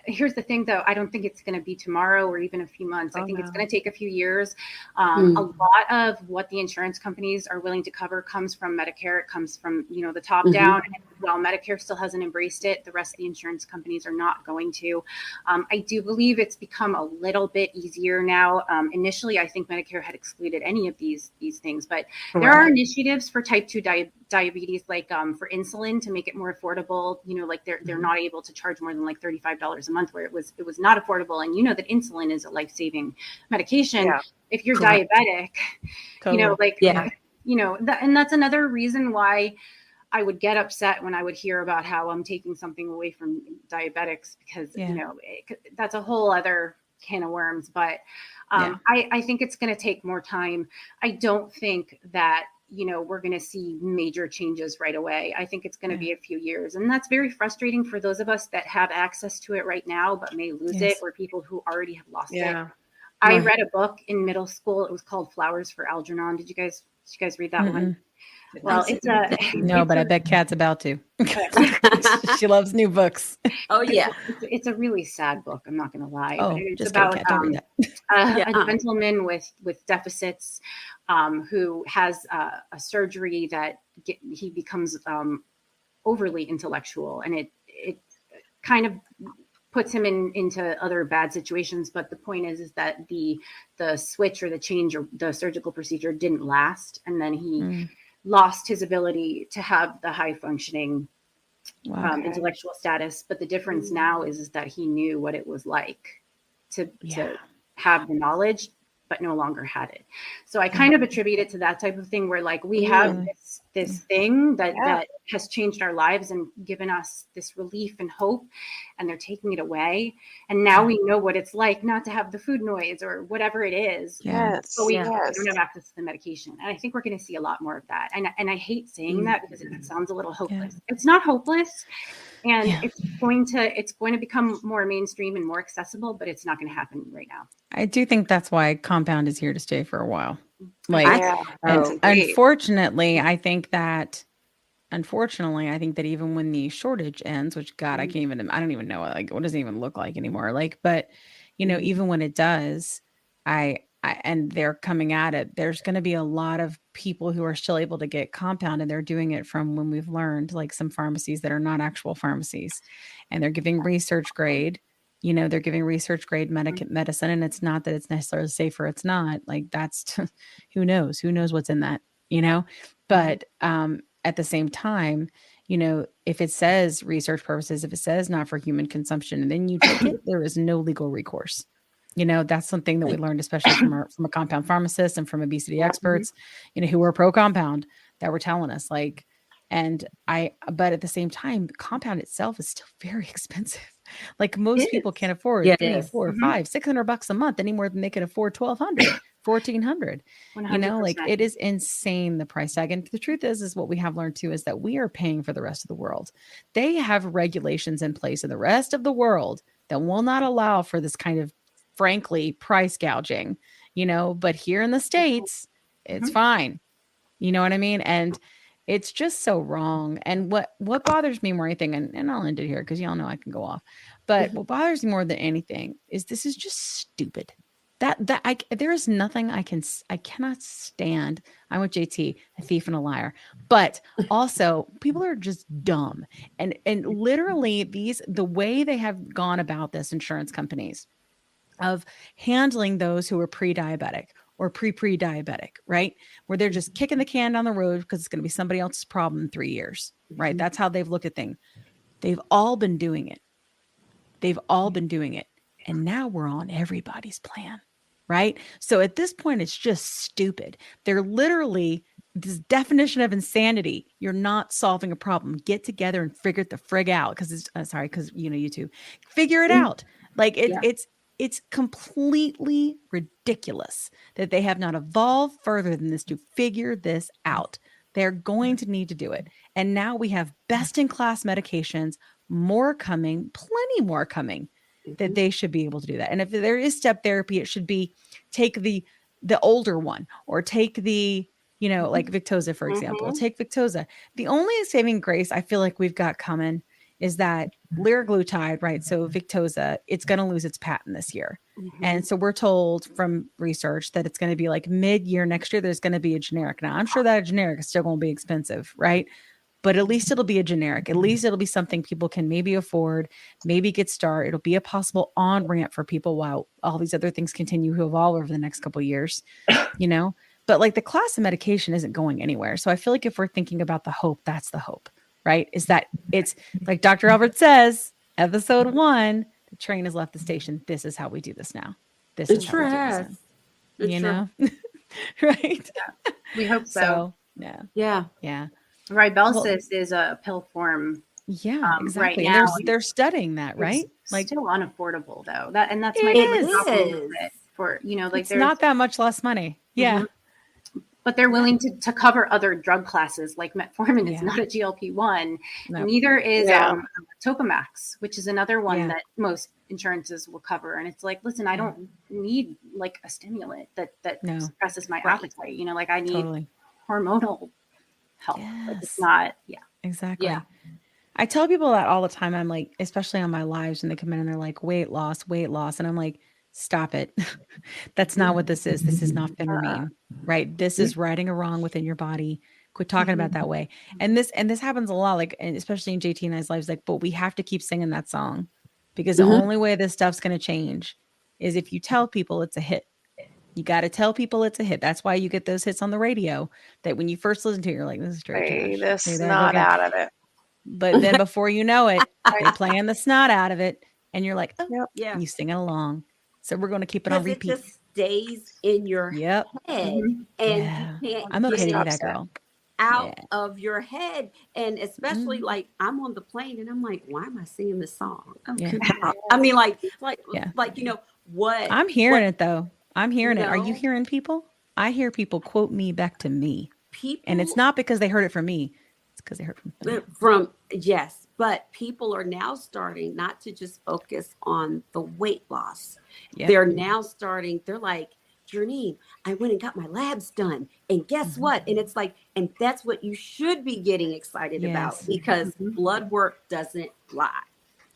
here's the thing, though. I don't think it's going to be tomorrow or even a few months. I think it's going to take a few years. A lot of what the insurance companies are willing to cover comes from Medicare. It comes from, the top down. And while Medicare still hasn't embraced it, the rest of the insurance companies are not going to. I do believe it's become a little bit easier now. Initially, I think Medicare had excluded any of these things, but there are initiatives for type 2 diabetes, like for insulin, to make it more affordable. They're not able to charge more than like $35 a month, where it was not affordable. And that insulin is a life-saving medication. Yeah. If you're diabetic, and that's another reason why I would get upset when I would hear about how I'm taking something away from diabetics, because that's a whole other can of worms. But I think it's going to take more time. I don't think that we're going to see major changes right away. I think it's going to be a few years. And that's very frustrating for those of us that have access to it right now, but may lose it, or people who already have lost it. I read a book in middle school. It was called Flowers for Algernon. Did you guys read that one? Well, but I bet Kat's about to. She loves new books. Oh yeah, it's a really sad book. I'm not going to lie. Oh, it's just about Kat, don't read that. a gentleman with deficits who has a surgery that he becomes overly intellectual, and it kind of puts him into other bad situations. But the point is that the switch or the change or the surgical procedure didn't last, and then he lost his ability to have the high functioning intellectual status. But the difference now is that he knew what it was like to have the knowledge, but no longer had it. So I kind of attribute it to that type of thing, where we have this thing that has changed our lives and given us this relief and hope, and they're taking it away. And now we know what it's like not to have the food noise or whatever it is. Yes. But we don't have access to the medication. And I think we're going to see a lot more of that. And I hate saying that because it sounds a little hopeless. Yeah. It's not hopeless. And it's going to become more mainstream and more accessible, but it's not going to happen right now. I do think that's why compound is here to stay for a while. Unfortunately, I think that even when the shortage ends, which I don't even know, what does it even look like anymore? But even when it does, and they're coming at it, there's going to be a lot of people who are still able to get compound, and they're doing it from when we've learned, some pharmacies that are not actual pharmacies, and they're giving research grade, they're giving research grade medicine. And it's not that it's necessarily safe or it's not. That's who knows what's in that. you know, but at the same time, if it says research purposes, if it says not for human consumption, and then you take it, there is no legal recourse. That's something that we learned, especially from a compound pharmacist and from obesity experts, who were pro compound, that were telling us like, but at the same time, the compound itself is still very expensive. Like most people can't afford Yeah, it 3, is. 4, 5, $600 a month any more than they can afford 1,200, 1,400. 100%. Like it is insane, the price tag. And the truth is what we have learned too is that we are paying for the rest of the world. They have regulations in place in the rest of the world that will not allow for this kind of, frankly, price gouging. But here in the States, it's fine. You know what I mean? And it's just so wrong. And what bothers me more than anything, and I'll end it here because y'all know I can go off. But what bothers me more than anything is this is just stupid. There is nothing I cannot stand. I'm with JT, a thief and a liar. But also, people are just dumb. And literally the way they have gone about this, insurance companies, of handling those who are pre-diabetic or pre-diabetic, right? Where they're just kicking the can down the road because it's going to be somebody else's problem in 3 years, right? That's how they've looked at things. They've all been doing it. And now we're on everybody's plan, right? So at this point, it's just stupid. They're literally this definition of insanity. You're not solving a problem. Get together and figure it the frig out. Because you two figure it out. Like it's completely ridiculous that they have not evolved further than this to figure this out. They're going to need to do it. And now we have best-in-class medications, more coming, plenty more coming, that they should be able to do that. And if there is step therapy, it should be take the older one, or take the, like Victoza, for example. Take Victoza. The only saving grace I feel like we've got coming is that liraglutide, right? So Victoza, it's going to lose its patent this year. And so we're told from research that it's going to be like mid-year next year, there's going to be a generic. Now, I'm sure that a generic is still going to be expensive, right? But at least it'll be a generic. At least it'll be something people can maybe afford, maybe get started. It'll be a possible on-ramp for people while all these other things continue to evolve over the next couple of years, But like the class of medication isn't going anywhere. So I feel like if we're thinking about the hope, that's the hope. Right? Is that it's like Dr. Albert says, episode 1, the train has left the station. This is how we do this now. This is how we do this now. Right? Yeah. We hope so. Yeah. Ribelsis is a pill form. Yeah, exactly. Right now, they're studying that, right? It's like still unaffordable though. That's my problem with it. For it's not that much less money. Yeah. But they're willing to cover other drug classes like metformin. It's not a GLP-1. No. Neither is Topamax, which is another one that most insurances will cover. And it's like, listen, I don't need like a stimulant that suppresses my appetite. Like I need hormonal help. Yes. Like it's not. Yeah, exactly. Yeah. I tell people that all the time. I'm like, especially on my lives, when they come in and they're like, weight loss. And I'm like, stop it. That's not what this is. This is not phentermine, right? This is righting a wrong within your body. Quit talking about that way. And this happens a lot, like, and especially in JT and I's lives, like, but we have to keep singing that song, because the only way this stuff's going to change is if you tell people it's a hit. You got to tell people it's a hit. That's why you get those hits on the radio that when you first listen to it, you're like, this is straight trash. This snot out of it. But then before you know it, they're playing the snot out of it. And you're like, oh, yeah. You sing it along. So we're going to keep it on repeat. It just stays in your head. And you can't I'm okay with that, girl. Out of your head. And especially like I'm on the plane and I'm like, why am I singing this song? I mean, like, what? I'm hearing it though. I'm hearing it. Are you hearing people? I hear people quote me back to me. People, and it's not because they heard it from me. It's because they heard yes. But people are now starting not to just focus on the weight loss. Yep. They're now starting, they're like, Janine, I went and got my labs done. And guess what? And it's like, and that's what you should be getting excited about, because blood work doesn't lie.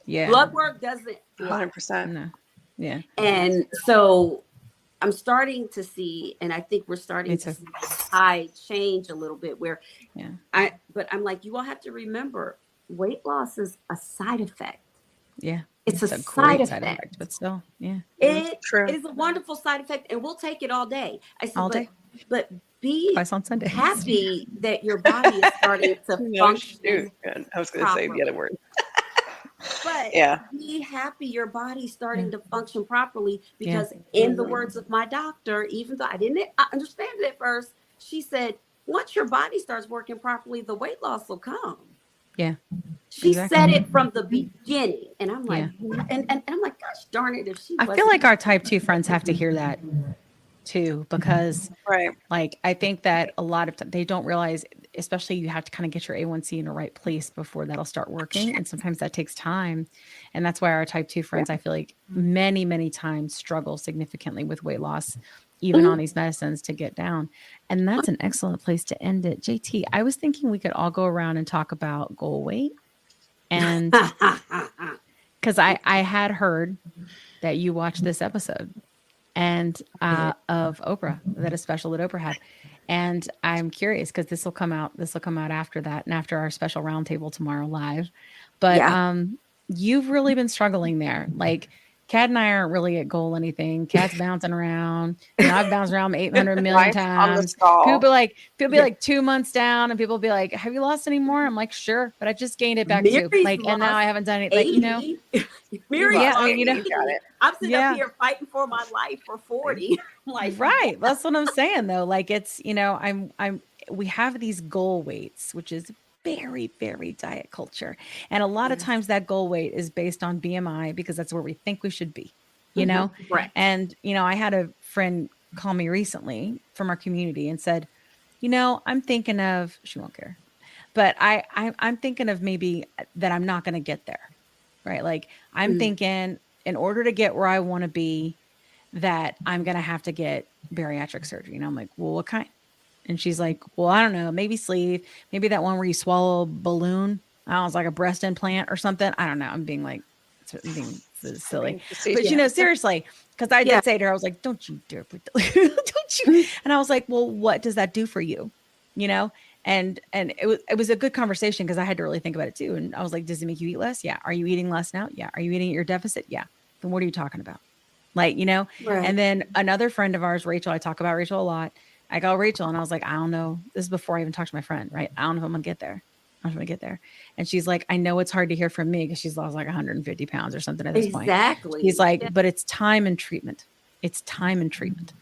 Yeah. Blood work doesn't lie. 100%. No. Yeah. And so I'm starting to see, and I think we're starting to see the tide change a little bit where but I'm like, you all have to remember, weight loss is a side effect. Yeah. It's a side effect. But still, it is a wonderful side effect, and we'll take it all day. I said, all day. But be Twice on Sundays. happy that your body is starting to No, shoot. function Good. I was going to say the other properly. word. But Yeah. be happy your body's starting Yeah. to function properly, Yeah. because in the words of my doctor, even though I didn't understand it at first, she said, once your body starts working properly, the weight loss will come. Yeah. She Exactly. said it from the beginning. And I'm like, Yeah. and I'm like, gosh darn it, if she I feel wasn't. like our type 2 friends have to hear that too, because Right. like I think that a lot of they don't realize, especially you have to kind of get your A1C in the right place before that'll start working. And sometimes that takes time. And that's why our type 2 friends, I feel like many, many times struggle significantly with weight loss, even on these medicines to get down. And that's an excellent place to end it. JT, I was thinking we could all go around and talk about goal weight. And because I had heard that you watched this episode and of Oprah, that a special that Oprah had. And I'm curious because this will come out after that and after our special roundtable tomorrow live. But you've really been struggling there. Like Kat and I aren't really at goal anything. Kat's bouncing around. You know, I've bounced around 800 million Life on the times. stall. People be like 2 months down, and people be like, "Have you lost any more?" I'm like, "Sure," but I just gained it back too. Mary's Like, and now I haven't done it. Like, you know, 80. Mary, yeah, I mean, you know, you got it. I'm sitting Yeah. up here fighting for my life for 40. Like, right. That's what I'm saying though. Like it's, you know, we have these goal weights, which is very, very diet culture. And a lot of times that goal weight is based on BMI because that's where we think we should be, you know? Correct. And, you know, I had a friend call me recently from our community and said, you know, I'm thinking of, she won't care, but I'm thinking of maybe that I'm not going to get there. Right. Like I'm thinking in order to get where I want to be, that I'm going to have to get bariatric surgery. And I'm like, well, what kind? And she's like, well, I don't know, maybe sleeve, maybe that one where you swallow a balloon. I don't know, it's like a breast implant or something. I don't know. I'm being silly, but you know, seriously, because I did say to her, I was like, don't you dare, don't you? And I was like, well, what does that do for you? You know? And it was a good conversation because I had to really think about it too. And I was like, does it make you eat less? Yeah. Are you eating less now? Yeah. Are you eating at your deficit? Yeah. Then what are you talking about? Like, you know, and then another friend of ours, Rachel, I talk about Rachel a lot. I call Rachel and I was like, I don't know. This is before I even talked to my friend, right? I don't know if I'm going to get there. I'm going to get there. And she's like, I know it's hard to hear from me because she's lost like 150 pounds or something at this point. Exactly. He's like, but it's time and treatment. It's time and treatment,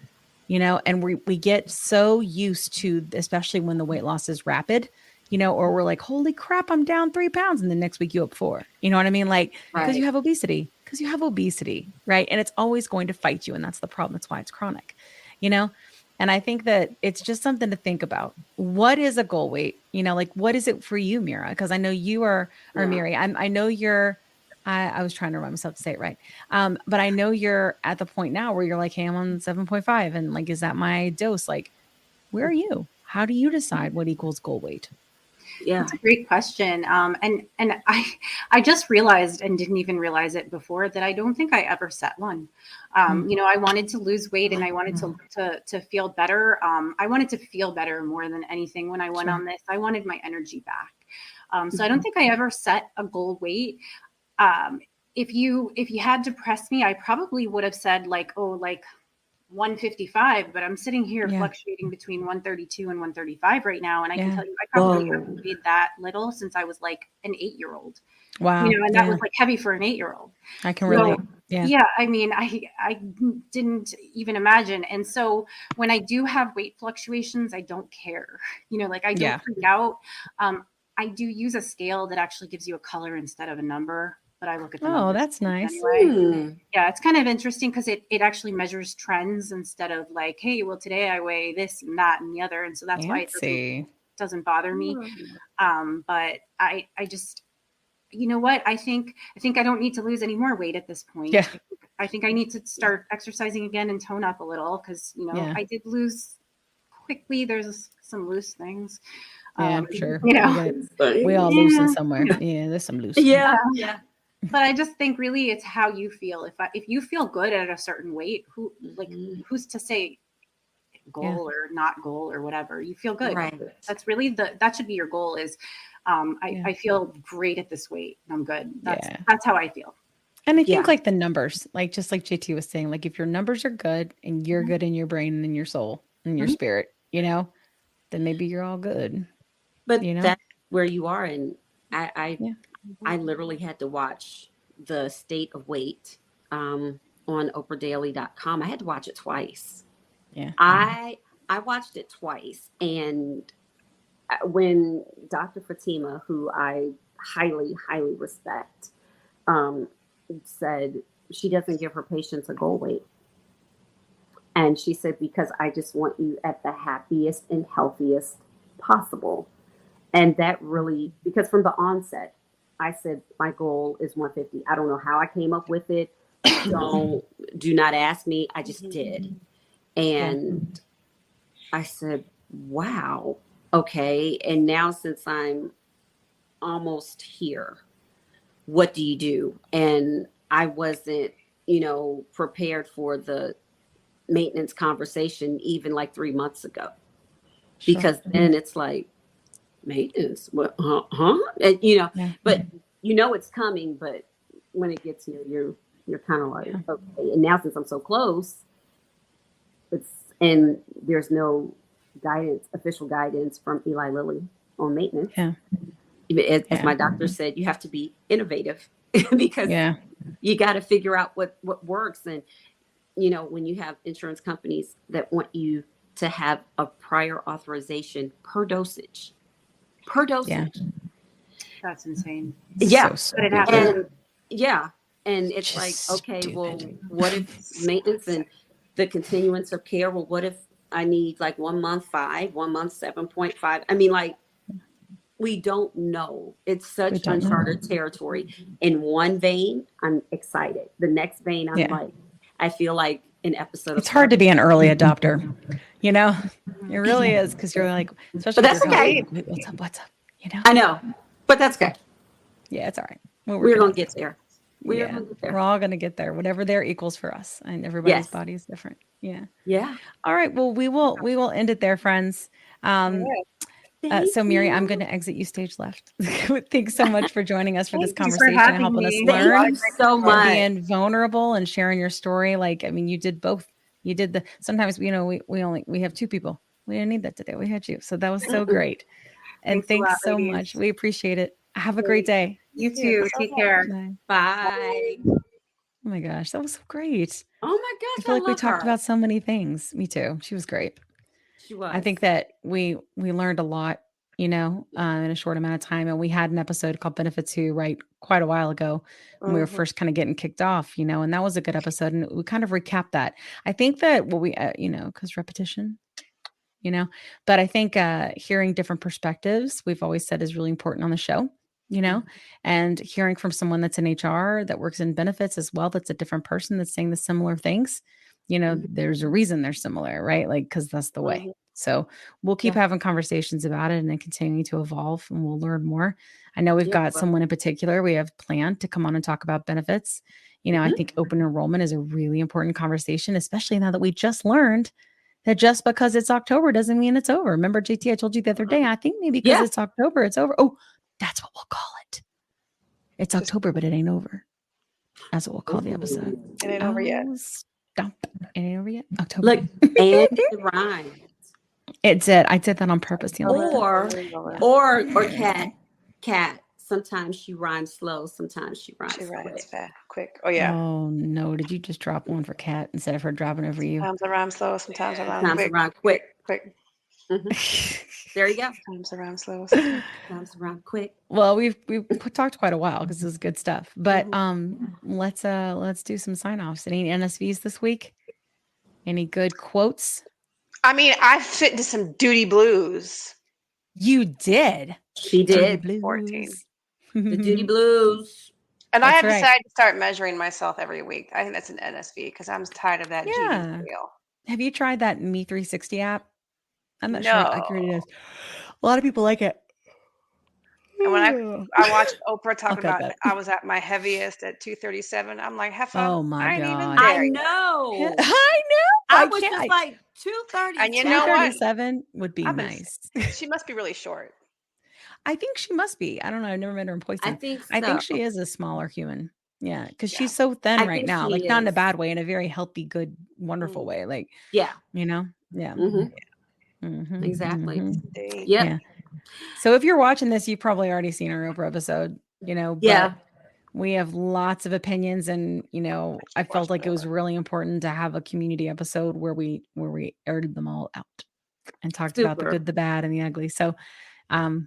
you know, and we get so used to, especially when the weight loss is rapid, you know, or we're like, holy crap, I'm down 3 pounds. And the next week you up 4, you know what I mean? Like, because you have obesity, right? And it's always going to fight you. And that's the problem. That's why it's chronic, you know? And I think that it's just something to think about. What is a goal weight? You know, like, what is it for you, Mira? Because I know you are, or Miri, I know you're, I was trying to remind myself to say it right. But I know you're at the point now where you're like, hey, I'm on 7.5. And like, is that my dose? Like, where are you? How do you decide what equals goal weight? Yeah, that's a great question. And I just realized, and didn't even realize it before, that I don't think I ever set one. You know, I wanted to lose weight and I wanted to feel better. I wanted to feel better more than anything when I went on this. I wanted my energy back. So I don't think I ever set a goal weight. If you had to press me, I probably would have said like 155, but I'm sitting here fluctuating between 132 and 135 right now. And I can tell you, I probably haven't weighed that little since I was like an 8-year-old. Wow. You know, and that was like heavy for an 8-year-old. I can relate. Yeah. I mean, I didn't even imagine. And so when I do have weight fluctuations, I don't care, you know, like I don't freak out. I do use a scale that actually gives you a color instead of a number. But I look at the numbers. That's nice. Anyway. Yeah, it's kind of interesting because it actually measures trends instead of like, hey, well, today I weigh this and that and the other. And so that's why it doesn't bother me. But I just, you know what? I think I don't need to lose any more weight at this point. Yeah. I think I need to start exercising again and tone up a little because, you know, I did lose quickly. There's some loose things. Yeah, sure. You know, we all loosen somewhere. Yeah, there's some loose. Yeah. But I just think really it's how you feel. If you feel good at a certain weight, who's to say goal or not goal or whatever? You feel good. Right. That's really that should be your goal is I feel great at this weight. I'm good. That's how I feel. And I think like the numbers, like just like JT was saying, like if your numbers are good and you're good in your brain and in your soul and your spirit, then maybe you're all good. But that's where you are. And Yeah. I literally had to watch the State of Weight on oprahdaily.com. I had to watch it twice. Yeah. I watched it twice. And when Dr. Fatima, who I highly, highly respect, said she doesn't give her patients a goal weight. And she said, because I just want you at the happiest and healthiest possible. And that really, because from the onset, I said, my goal is 150. I don't know how I came up with it. Do not ask me. I just did. And I said, wow, okay. And now since I'm almost here, what do you do? And I wasn't, prepared for the maintenance conversation even like 3 months ago. Because then it's like, maintenance, what, huh? And, but it's coming, but when it gets here, you're kind of like, okay. And now since I'm so close, and there's no official guidance from Eli Lilly on maintenance. As my doctor said, you have to be innovative because you got to figure out what works. And, when you have insurance companies that want you to have a prior authorization per dosage. That's insane. Yeah. But it happens. And it's like, okay, well, what if maintenance and the continuance of care? Well, what if I need like 1 month 5, 1 month 7.5? I mean, like, we don't know. It's such uncharted territory. In one vein, I'm excited. The next vein, I'm like, I feel like an episode. It's hard to be an early adopter, it really is, because you're like, especially. But that's okay. What's up? I know, but that's okay. Yeah, it's all right. We're gonna get there. We're all gonna get there. Whatever there equals for us, and everybody's body is different. Yeah. All right. Well, we will end it there, friends. So Miri, I'm going to exit you stage left. Thanks so much for joining us for this conversation and helping us learn. Thank you so much. Being vulnerable and sharing your story. Like, I mean, you did both. You did sometimes, we have 2 people. We didn't need that today. We had you. So that was so great. And thanks so much. We appreciate it. Have a great day. You too. Take care. Bye. Oh my gosh. That was so great. Oh my gosh. I feel like we talked about so many things. Me too. She was great. She was. I think that we learned a lot, in a short amount of time. And we had an episode called Benefits Who, quite a while ago when we were first kind of getting kicked off, and that was a good episode. And we kind of recapped that. I think that what we, because repetition, but I think hearing different perspectives, we've always said is really important on the show, and hearing from someone that's in HR that works in benefits as well, that's a different person that's saying the similar things. There's a reason they're similar, right? Like, because that's the way. So we'll keep having conversations about it and then continuing to evolve, and we'll learn more. I know we've got someone in particular we have planned to come on and talk about benefits. I think open enrollment is a really important conversation, especially now that we just learned that just because it's October doesn't mean it's over. Remember, JT, I told you the other day, I think maybe because it's October, it's over. Oh, that's what we'll call it. It's October, but it ain't over. That's what we'll call the episode. It ain't over yet. Stop. It ain't over yet. October. Look, and it rhymes. It did. I did that on purpose. Or cat. Sometimes she rhymes slow. Sometimes she rhymes quick. Oh yeah. Oh no! Did you just drop one for cat instead of her dropping over you? Sometimes I rhyme slow. Sometimes I rhyme quick. Quick. There you go. Sometimes I rhyme slow. Sometimes I rhyme quick. Well, we've talked quite a while because this is good stuff. But let's do some sign-offs. Any NSVs this week? Any good quotes? I mean, I fit into some duty blues. You did. She did. 14. The duty blues. And I have decided to start measuring myself every week. I think that's an NSV because I'm tired of that GD deal. Have you tried that Me 360 app? I'm not sure how accurate it is. A lot of people like it. And when I watched Oprah talk about I was at my heaviest at 237, I'm like, have fun. Oh my God. I know. I was just like 230. And you know what? 237 would be nice. She must be really short. I think she must be. I don't know. I've never met her in person. I think she is a smaller human. Yeah, because she's so thin right now. Like not in a bad way, in a very healthy, good, wonderful way. Like yeah. Yeah. Mm-hmm. Mhm, Exactly. mhm. Indeed. Yep. Yeah. So if you're watching this, you've probably already seen our Oprah episode, Yeah. but we have lots of opinions, and I felt like it was really important to have a community episode where we aired them all out and talked about the Super. good, the bad, and the ugly. So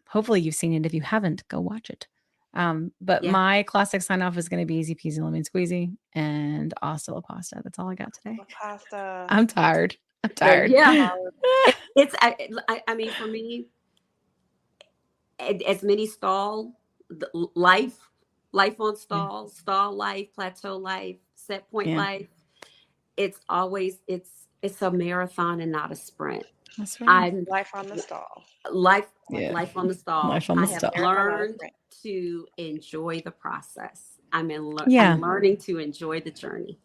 hopefully you've seen it. If you haven't, go watch it. But Yeah. my classic sign off is going to be easy peasy lemon squeezy and hasta la pasta. That's all I got today. Pasta. I'm tired. I'm tired. Yeah. It's I mean, for me, as many life on stall life, plateau life, set point Yeah. life, it's always it's a marathon and not a sprint. That's right. Life on the stall. Life Yeah. life on the stall. Life on the I have stall. learned to enjoy the process. I'm Yeah. learning to enjoy the journey.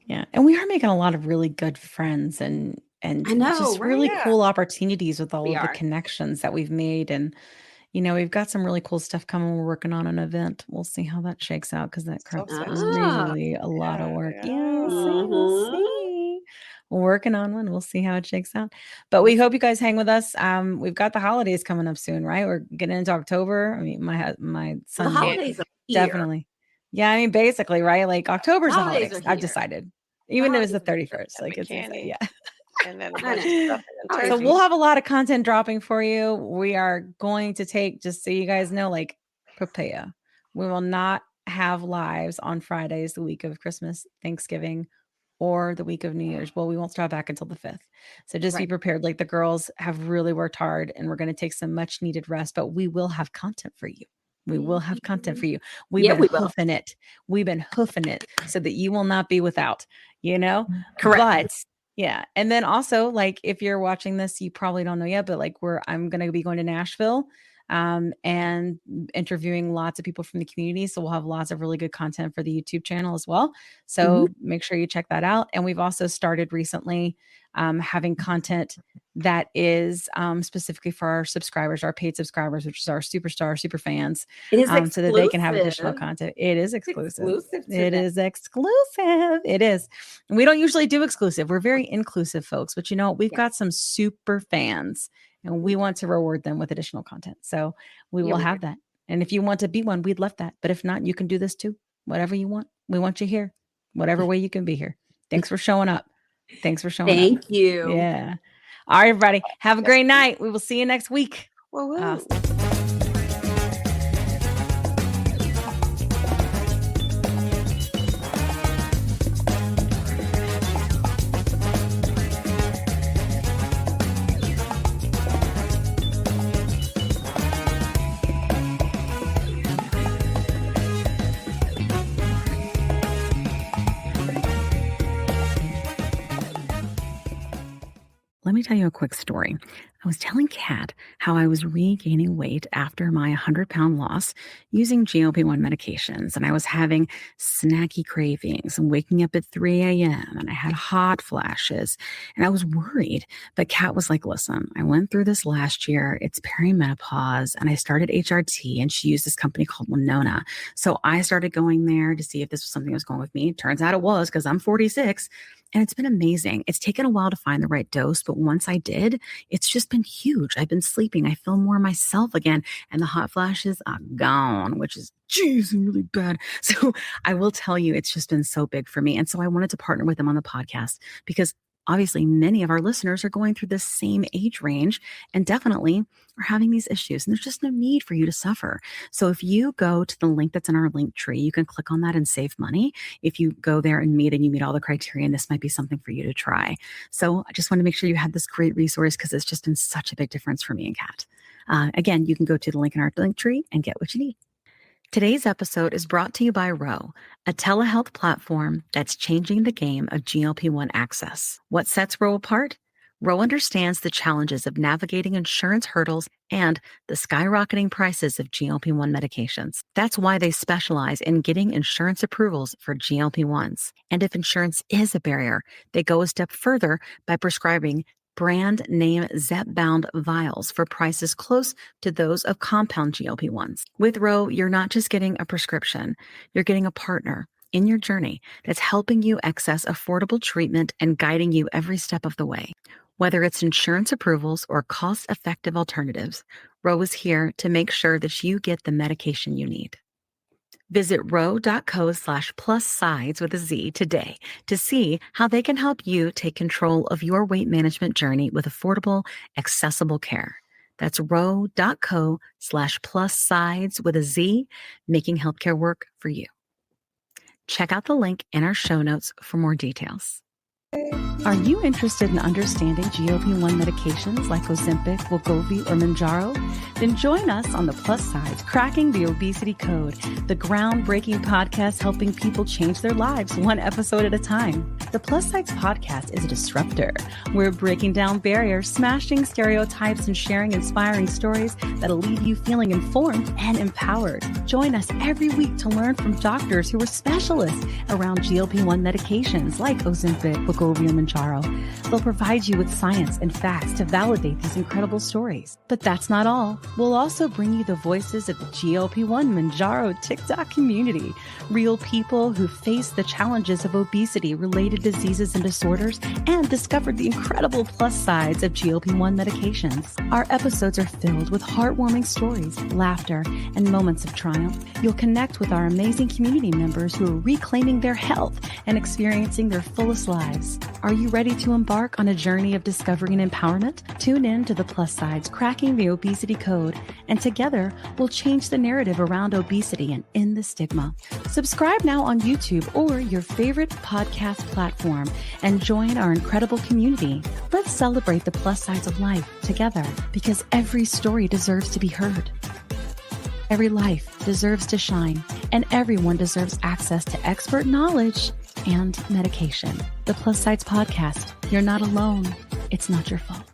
Yeah. And we are making a lot of really good friends and I know, just right? really Yeah. cool opportunities with all We of the are. connections that we've made. And, we've got some really cool stuff coming. We're working on an event. We'll see how that shakes out because that crap's really a lot of work. Yeah. We'll see. We're working on one. We'll see how it shakes out. But we hope you guys hang with us. We've got the holidays coming up soon, right? We're getting into October. I mean, my son The holidays are here. definitely. Yeah, I mean, basically, right? Like October's the Holidays holidays. are I've here. decided. Even if it's the holidays are 31st. Like it's candy. yeah. And then a I bunch of know. stuff and Okay. So turkey. we'll have a lot of content dropping for you. We are going to take, just so you guys know, like prepare. We will not have lives on Fridays the week of Christmas, Thanksgiving, or the week of New Year's. Well, we won't start back until the 5th. So just be Right. prepared. Like the girls have really worked hard and we're going to take some much needed rest, but we will have content for you. We will have content for you. We've Yeah, been we will. hoofing it. We've been hoofing it so that you will not be without, Correct. But yeah. And then also, like, if you're watching this, you probably don't know yet, but like I'm going to be going to Nashville and interviewing lots of people from the community. So we'll have lots of really good content for the YouTube channel as well. So make sure you check that out. And we've also started recently having content that is specifically for our subscribers, our paid subscribers, which is our superstar, super fans, It is exclusive. so that they can have additional content. It is exclusive. It is exclusive. It is. And we don't usually do exclusive. We're very inclusive, folks. But we've got some super fans and we want to reward them with additional content. So we will have that. And if you want to be one, we'd love that. But if not, you can do this too. Whatever you want. We want you here. Whatever way you can be here. Thanks for showing up. Thanks for showing up. Thank you. Yeah. All right, everybody. Have a great night. We will see you next week. Woo-woo. Let me tell you a quick story. I was telling Kat how I was regaining weight after my 100-pound loss using GLP-1 medications, and I was having snacky cravings and waking up at 3 a.m. and I had hot flashes, and I was worried. But Kat was like, listen, I went through this last year. It's perimenopause, and I started HRT, and she used this company called Winona. So I started going there to see if this was something that was going with me. Turns out it was, because I'm 46. And it's been amazing. It's taken a while to find the right dose, but once I did, it's just been huge. I've been sleeping. I feel more myself again. And the hot flashes are gone, which is, geez, really bad. So I will tell you, it's just been so big for me. And so I wanted to partner with them on the podcast because obviously many of our listeners are going through this same age range and definitely are having these issues. And there's just no need for you to suffer. So if you go to the link that's in our link tree, you can click on that and save money. If you go there and you meet all the criteria, and this might be something for you to try. So I just want to make sure you had this great resource because it's just been such a big difference for me and Kat. Again, you can go to the link in our link tree and get what you need. Today's episode is brought to you by Ro, a telehealth platform that's changing the game of GLP-1 access. What sets Ro apart? Ro understands the challenges of navigating insurance hurdles and the skyrocketing prices of GLP-1 medications. That's why they specialize in getting insurance approvals for GLP-1s. And if insurance is a barrier, they go a step further by prescribing brand name zepbound vials for prices close to those of compound GLP-1s. With Ro, you're not just getting a prescription, you're getting a partner in your journey that's helping you access affordable treatment and guiding you every step of the way. Whether it's insurance approvals or cost-effective alternatives, Ro is here to make sure that you get the medication you need. Visit ro.co/plus-sides with a Z today to see how they can help you take control of your weight management journey with affordable, accessible care. That's ro.co/plus-sides with a Z, making healthcare work for you. Check out the link in our show notes for more details. Are you interested in understanding GLP-1 medications like Ozempic, Wegovy, or Mounjaro? Then join us on the Plus Sides, Cracking the Obesity Code, the groundbreaking podcast helping people change their lives one episode at a time. The Plus Sides podcast is a disruptor. We're breaking down barriers, smashing stereotypes, and sharing inspiring stories that'll leave you feeling informed and empowered. Join us every week to learn from doctors who are specialists around GLP-1 medications like Ozempic, Wegovy, and Mounjaro. They'll provide you with science and facts to validate these incredible stories. But that's not all. We'll also bring you the voices of the GLP-1 Mounjaro TikTok community, real people who face the challenges of obesity-related diseases and disorders and discovered the incredible plus sides of GLP-1 medications. Our episodes are filled with heartwarming stories, laughter, and moments of triumph. You'll connect with our amazing community members who are reclaiming their health and experiencing their fullest lives. Are you ready to embark on a journey of discovery and empowerment? Tune in to the Plus Sides, Cracking the Obesity Code, and together we'll change the narrative around obesity and end the stigma. Subscribe now on YouTube or your favorite podcast platform and join our incredible community. Let's celebrate the plus sides of life together, because every story deserves to be heard. Every life deserves to shine, and everyone deserves access to expert knowledge and medication. The Plus Sides Podcast. You're not alone. It's not your fault.